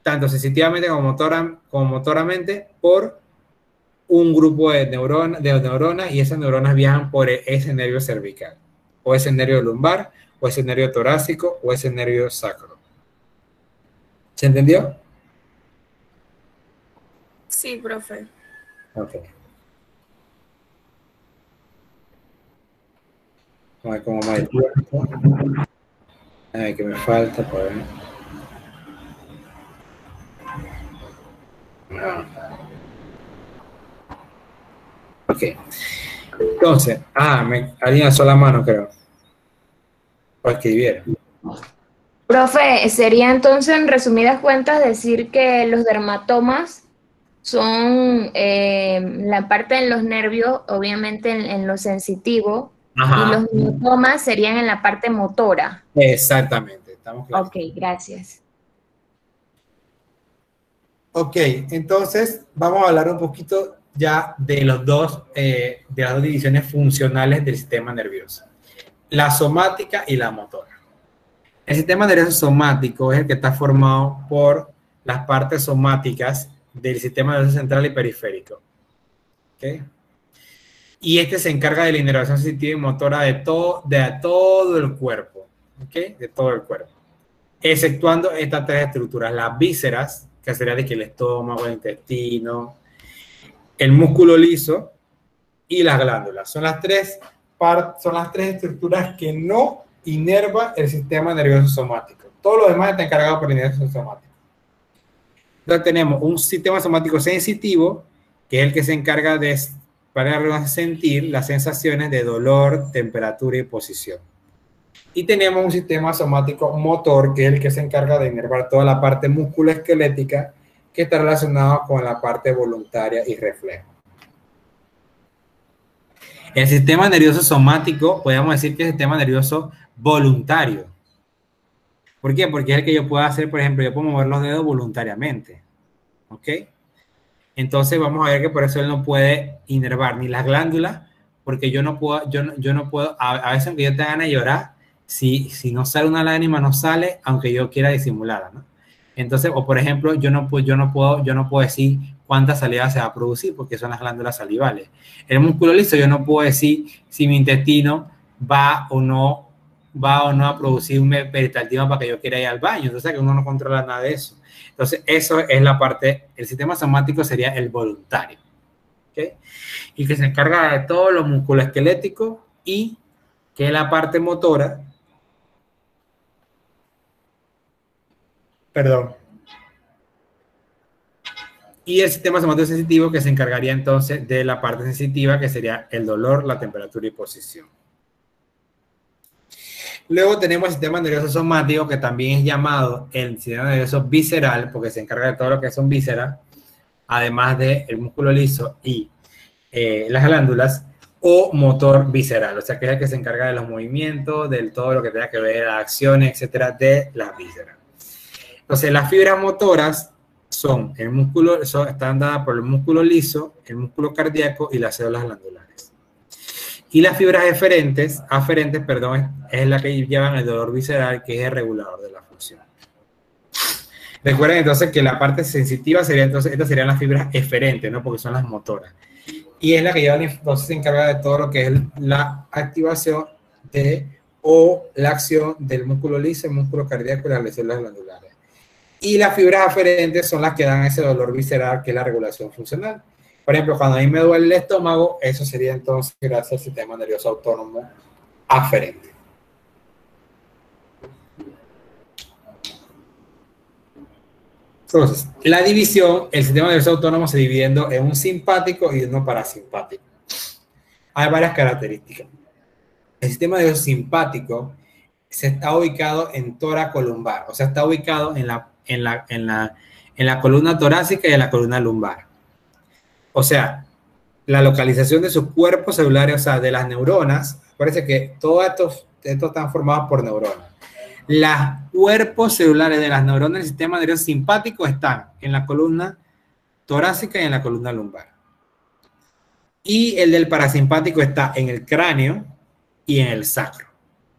tanto sensitivamente como motoramente por un grupo de neuronas, y esas neuronas viajan por ese nervio cervical, o ese nervio lumbar, o ese nervio torácico, o ese nervio sacro. ¿Se entendió? Sí, profe. Ok. Vamos a ver cómo va el tiempo. A ver qué me falta por ver. Ok. Entonces, alguien alzó la mano, creo. O escribieron. Profe, sería entonces en resumidas cuentas decir que los dermatomas son la parte de los nervios, obviamente en lo sensitivo, y Ajá, los miotomas serían en la parte motora. exactamente, estamos claros. Ok, gracias. Ok, entonces vamos a hablar un poquito ya de las dos divisiones funcionales del sistema nervioso, la somática y la motora. El sistema nervioso somático es el que está formado por las partes somáticas del sistema nervioso central y periférico. ¿Okay? Y este se encarga de la inervación sensitiva y motora de todo el cuerpo. ¿Okay? De todo el cuerpo. Exceptuando estas tres estructuras, las vísceras, que sería de que el estómago, el intestino, el músculo liso y las glándulas. Son las tres estructuras que no inerva el sistema nervioso somático. Todo lo demás está encargado por el nervioso somático. Entonces tenemos un sistema somático sensitivo, que es el que se encarga de para sentir las sensaciones de dolor, temperatura y posición. Y tenemos un sistema somático motor, que es el que se encarga de inervar toda la parte musculoesquelética, que está relacionada con la parte voluntaria y reflejo. El sistema nervioso somático, podemos decir que es el sistema nervioso voluntario. ¿Por qué? Porque es el que yo puedo hacer, por ejemplo, yo puedo mover los dedos voluntariamente. ¿Ok? Entonces vamos a ver que por eso él no puede inervar ni las glándulas, porque yo no puedo, a veces aunque yo tenga ganas de llorar, si no sale una lágrima, no sale, aunque yo quiera disimularla, ¿no? Entonces, o por ejemplo, yo no puedo decir cuánta saliva se va a producir, porque son las glándulas salivales. El músculo liso, yo no puedo decir si mi intestino va o no a producir un peristaltismo para que yo quiera ir al baño. Entonces, que uno no controla nada de eso. Entonces, eso es la parte, el sistema somático sería el voluntario. ¿Okay? Y que se encarga de todo lo musculoesquelético y que es la parte motora. Perdón. Y el sistema somático sensitivo, que se encargaría entonces de la parte sensitiva, que sería el dolor, la temperatura y posición. Luego tenemos el sistema nervioso somático, que también es llamado el sistema nervioso visceral, porque se encarga de todo lo que son vísceras, además del músculo liso y las glándulas, o motor visceral, o sea que es el que se encarga de los movimientos, de todo lo que tenga que ver, las acciones, etcétera, de las vísceras. Entonces, las fibras motoras están dadas por el músculo liso, el músculo cardíaco y las células glandulares. Y las fibras aferentes, es la que llevan el dolor visceral, que es el regulador de la función. Recuerden entonces que la parte sensitiva sería entonces, estas serían las fibras eferentes, ¿no? Porque son las motoras. Y es la que entonces se encarga de todo lo que es la activación o la acción del músculo liso, el músculo cardíaco y las células glandulares. Y las fibras aferentes son las que dan ese dolor visceral, que es la regulación funcional. Por ejemplo, cuando a mí me duele el estómago, eso sería entonces gracias al sistema nervioso autónomo aferente. Entonces, la división, el sistema nervioso autónomo se divide en un simpático y uno parasimpático. Hay varias características. El sistema nervioso simpático se está ubicado en tórax lumbar, o sea, está ubicado en la columna torácica y en la columna lumbar. O sea, la localización de sus cuerpos celulares, o sea, de las neuronas, parece que todos estos están formados por neuronas. Los cuerpos celulares de las neuronas del sistema nervioso simpático están en la columna torácica y en la columna lumbar. Y el del parasimpático está en el cráneo y en el sacro.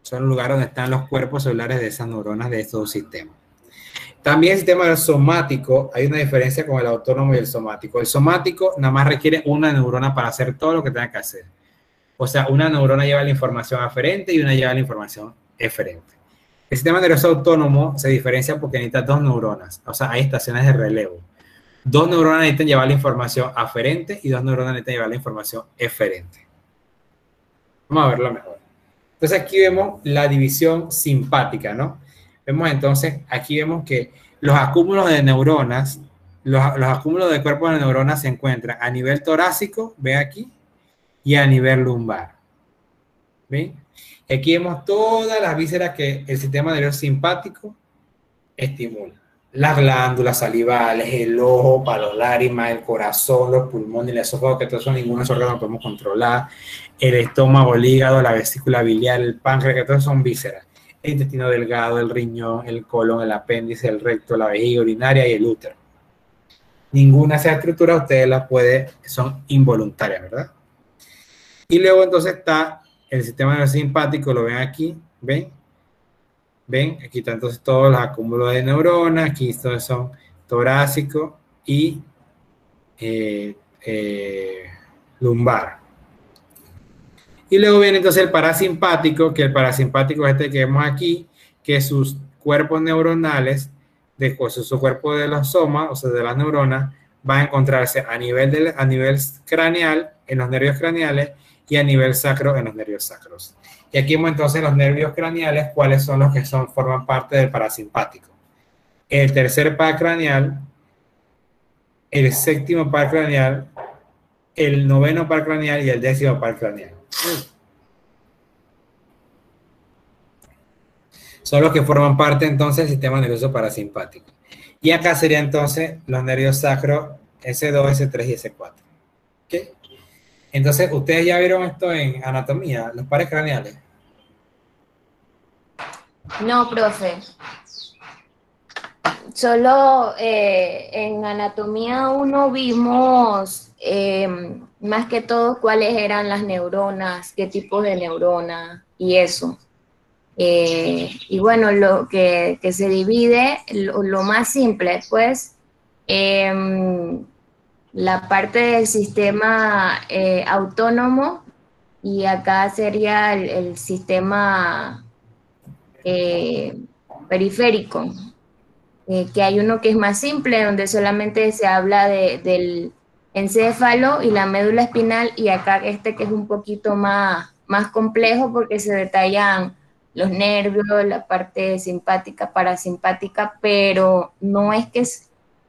Son los lugares donde están los cuerpos celulares de esas neuronas de estos dos sistemas. También el sistema somático, hay una diferencia con el autónomo y el somático. El somático nada más requiere una neurona para hacer todo lo que tenga que hacer. O sea, una neurona lleva la información aferente y una lleva la información eferente. El sistema nervioso autónomo se diferencia porque necesita dos neuronas. O sea, hay estaciones de relevo. Dos neuronas necesitan llevar la información aferente y dos neuronas necesitan llevar la información eferente. Vamos a verlo mejor. Entonces aquí vemos la división simpática, ¿no? Vemos entonces, aquí vemos que los acúmulos de neuronas, los acúmulos de cuerpos de neuronas se encuentran a nivel torácico, ven aquí, y a nivel lumbar. ¿Ven? Aquí vemos todas las vísceras que el sistema nervioso simpático estimula. Las glándulas salivales, el ojo, para los lágrimas, el corazón, los pulmones, el esófago, que todos son ninguno de esos órganos podemos controlar, el estómago, el hígado, la vesícula biliar, el páncreas, que todos son vísceras, el intestino delgado, el riñón, el colon, el apéndice, el recto, la vejiga urinaria y el útero. Ninguna de esas estructuras ustedes las pueden, son involuntarias, ¿verdad? Y luego entonces está el sistema nervioso simpático, lo ven aquí, ¿ven? ¿Ven? Aquí están entonces todos los acúmulos de neuronas, aquí todos son torácico y lumbar. Y luego viene entonces el parasimpático, que el parasimpático es este que vemos aquí, que sus cuerpos neuronales, su cuerpo de los somas, o sea, de las neuronas, va a encontrarse a nivel craneal, en los nervios craneales, y a nivel sacro, en los nervios sacros. Y aquí vemos entonces los nervios craneales, cuáles son los que forman parte del parasimpático. El tercer par craneal, el séptimo par craneal, el noveno par craneal y el décimo par craneal. Son los que forman parte entonces del sistema nervioso parasimpático. Y acá sería entonces los nervios sacros S2, S3 y S4. ¿Okay? Entonces, ¿ustedes ya vieron esto en anatomía, los pares craneales? No, profe. Solo en anatomía 1 vimos más que todo cuáles eran las neuronas, qué tipos de neuronas y eso. Y bueno, lo que se divide, lo más simple, pues, la parte del sistema autónomo, y acá sería el sistema periférico, que hay uno que es más simple, donde solamente se habla del encéfalo y la médula espinal, y acá este que es un poquito más complejo porque se detallan los nervios, la parte simpática, parasimpática, pero no es que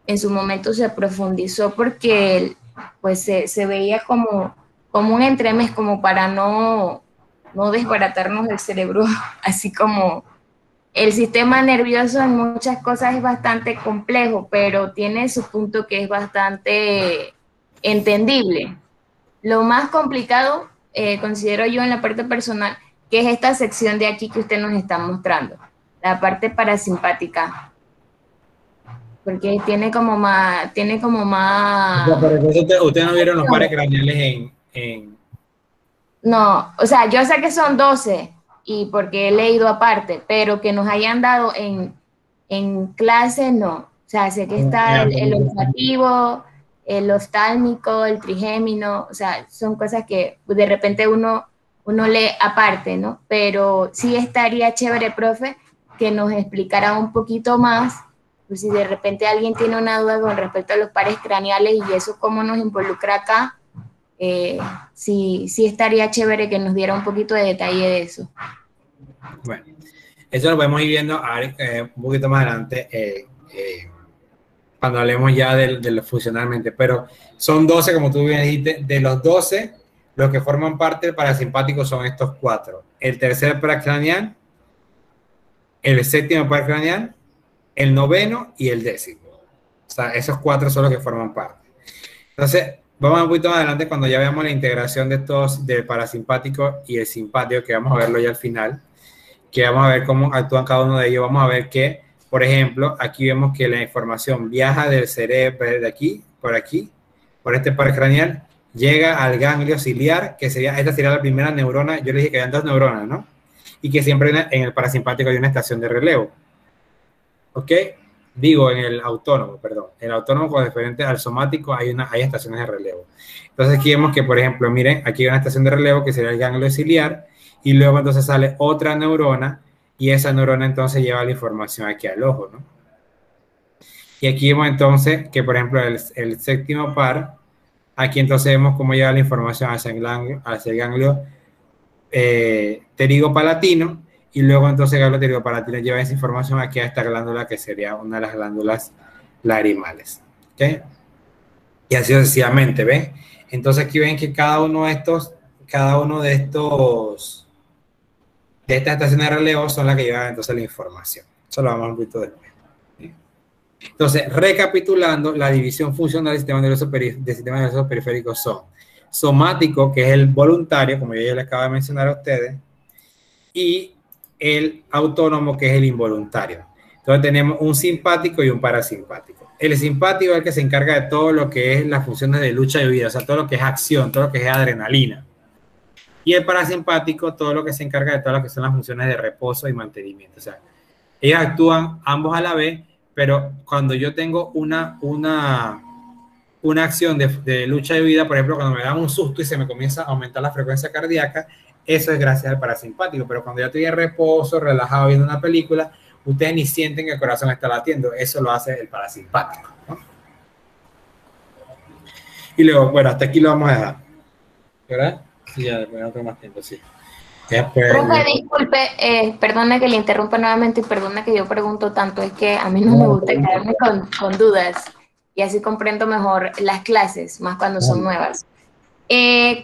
en su momento se profundizó porque pues se veía como un entremés, como para no desbaratarnos el cerebro, así como el sistema nervioso en muchas cosas es bastante complejo, pero tiene su punto que es bastante entendible. Lo más complicado, considero yo en la parte personal, que es esta sección de aquí que usted nos está mostrando, la parte parasimpática, porque tiene como más... O sea, pero ustedes no vieron los pares craneales en... No, o sea, yo sé que son 12, y porque he leído aparte, pero que nos hayan dado en clase, no. O sea, sé que está el olfativo, el oftálmico, el trigémino, o sea, son cosas que de repente uno lee aparte, ¿no? Pero sí estaría chévere, profe, que nos explicara un poquito más, pues si de repente alguien tiene una duda con respecto a los pares craneales y eso cómo nos involucra acá, sí estaría chévere que nos diera un poquito de detalle de eso. Bueno, eso lo podemos ir viendo un poquito más adelante, cuando hablemos ya de funcionalmente, pero son 12, como tú bien dijiste. De los 12, los que forman parte del parasimpático son estos 4. El tercer par craneal, el séptimo par craneal, el noveno y el décimo. O sea, esos 4 son los que forman parte. Entonces, vamos un poquito más adelante cuando ya veamos la integración de estos, del parasimpático y el simpático, que vamos a verlo ya al final, que vamos a ver cómo actúan cada uno de ellos. Vamos a ver que, por ejemplo, aquí vemos que la información viaja del cerebro, de aquí, por este par craneal, llega al ganglio ciliar, que esta sería la primera neurona. Yo les dije que habían 2 neuronas, ¿no? Y que siempre en el parasimpático hay una estación de relevo. ¿Ok? Digo, en el autónomo, perdón. En el autónomo, con diferente al somático, hay estaciones de relevo. Entonces aquí vemos que, por ejemplo, miren, aquí hay una estación de relevo que sería el ganglio ciliar, y luego entonces sale otra neurona, y esa neurona entonces lleva la información aquí al ojo, ¿no? Y aquí vemos entonces que, por ejemplo, el séptimo par, aquí entonces vemos cómo lleva la información hacia el ganglio pterigopalatino, y luego entonces el ganglio pterigopalatino lleva esa información aquí a esta glándula que sería una de las glándulas lagrimales. ¿Okay? Y así sucesivamente, ¿ven? Entonces aquí ven que cada uno de estas estaciones de relevo son las que llevan entonces la información. Eso lo vamos a ver un poquito después. Entonces, recapitulando, la división funcional del sistema nervioso periférico son somático, que es el voluntario, como yo ya les acabo de mencionar a ustedes, y el autónomo, que es el involuntario. Entonces tenemos un simpático y un parasimpático. El simpático es el que se encarga de todo lo que es las funciones de lucha y huida, o sea, todo lo que es acción, todo lo que es adrenalina. Y el parasimpático, todo lo que se encarga de todas las que son las funciones de reposo y mantenimiento. O sea, ellos actúan ambos a la vez, pero cuando yo tengo una acción de lucha y huida, por ejemplo, cuando me dan un susto y se me comienza a aumentar la frecuencia cardíaca, eso es gracias al parasimpático. Pero cuando yo estoy en reposo, relajado, viendo una película, ustedes ni sienten que el corazón está latiendo. Eso lo hace el parasimpático, ¿no? Y luego, bueno, hasta aquí lo vamos a dejar, ¿verdad? Sí, ya después no tengo más tiempo, sí. Profe, disculpe, perdona que le interrumpa nuevamente y perdona que yo pregunto tanto, es que a mí no me gusta quedarme con dudas y así comprendo mejor las clases, más cuando son nuevas.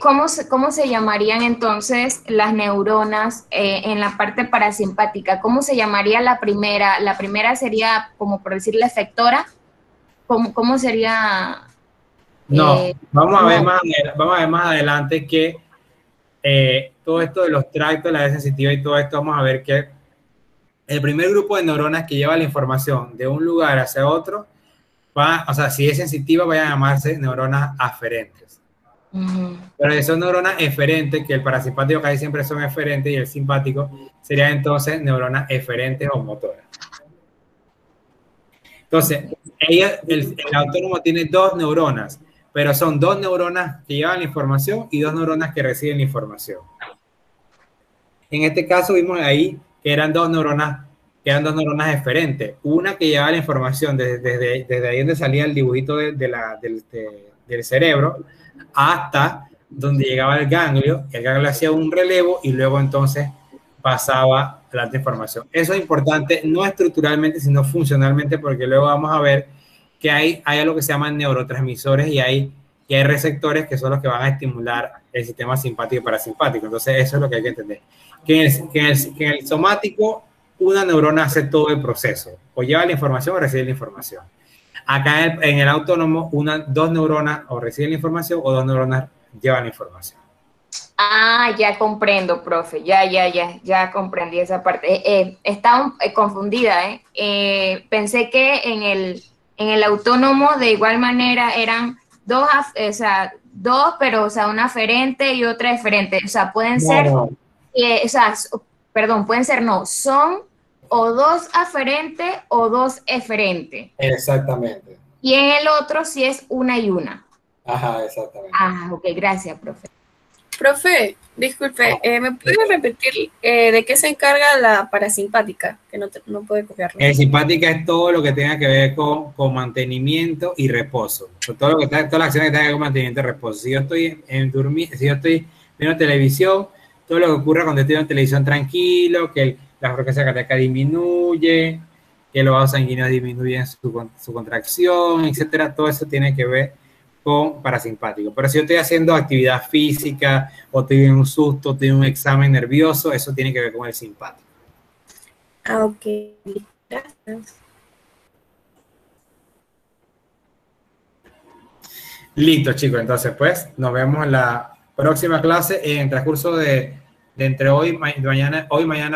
¿Cómo se llamarían entonces las neuronas en la parte parasimpática? ¿Cómo se llamaría la primera? La primera sería, como por decir, la efectora. ¿Cómo sería? No, vamos a ver más adelante que todo esto de los tractos, la sensitiva y todo esto, vamos a ver que el primer grupo de neuronas que lleva la información de un lugar hacia otro, o sea, si es sensitiva, vayan a llamarse neuronas aferentes. Pero si son neuronas eferentes, que el parasimpático casi siempre son eferentes y el simpático serían entonces neuronas eferentes o motoras. Entonces, el autónomo tiene dos neuronas, pero son dos neuronas que llevan la información y dos neuronas que reciben la información. En este caso vimos ahí que eran dos neuronas eferentes. Una que llevaba la información desde ahí donde salía el dibujito del cerebro hasta donde llegaba el ganglio. El ganglio hacía un relevo y luego entonces pasaba la alta información. Eso es importante, no estructuralmente, sino funcionalmente, porque luego vamos a ver que hay algo que se llaman neurotransmisores y hay receptores que son los que van a estimular el sistema simpático y parasimpático. Entonces, eso es lo que hay que entender. Que en el somático, una neurona hace todo el proceso, o lleva la información o recibe la información. Acá en el autónomo, dos neuronas o reciben la información o dos neuronas llevan la información. Ah, ya comprendo, profe, ya comprendí esa parte. Estaba confundida, pensé que en el autónomo de igual manera eran dos, pero, o sea, una aferente y otra eferente, o sea, pueden ser, pueden ser, son o dos aferentes o dos eferentes. Exactamente. Y en el otro sí es una y una. Ajá, exactamente. Ah, ok, gracias, profe. Profe, disculpe, ¿me puede repetir de qué se encarga la parasimpática? Que no puede copiarlo. La simpática es todo lo que tenga que ver con mantenimiento y reposo. Todas las acciones que tengan que ver con mantenimiento y reposo. Si yo estoy viendo televisión, todo lo que ocurre cuando estoy viendo televisión tranquilo, que la frecuencia cardíaca disminuye, que los vasos sanguíneos disminuyen su contracción, etcétera, todo eso tiene que ver con parasimpático. Pero si yo estoy haciendo actividad física o estoy en un susto, estoy en un examen nervioso, eso tiene que ver con el simpático. Ah, ok. Gracias. Listo, chicos. Entonces, pues, nos vemos en la próxima clase. En el transcurso de entre hoy y mañana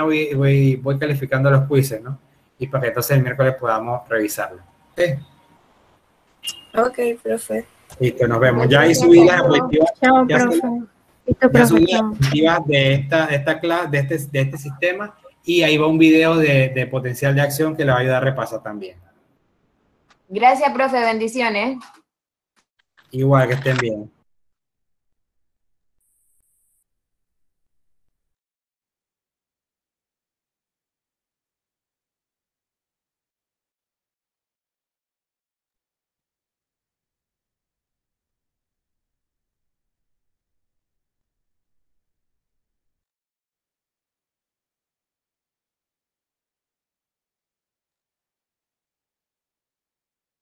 voy calificando los quizzes, ¿no? Y para que entonces el miércoles podamos revisarlo. ¿Sí? Ok, profe. Listo, nos vemos. Ya hay subidas diapositivas. Chao, profe. Ya subí las diapositivas de esta clase, de este sistema, y ahí va un video de potencial de acción que le va a ayudar a repasar también. Gracias, profe. Bendiciones. Igual, que estén bien.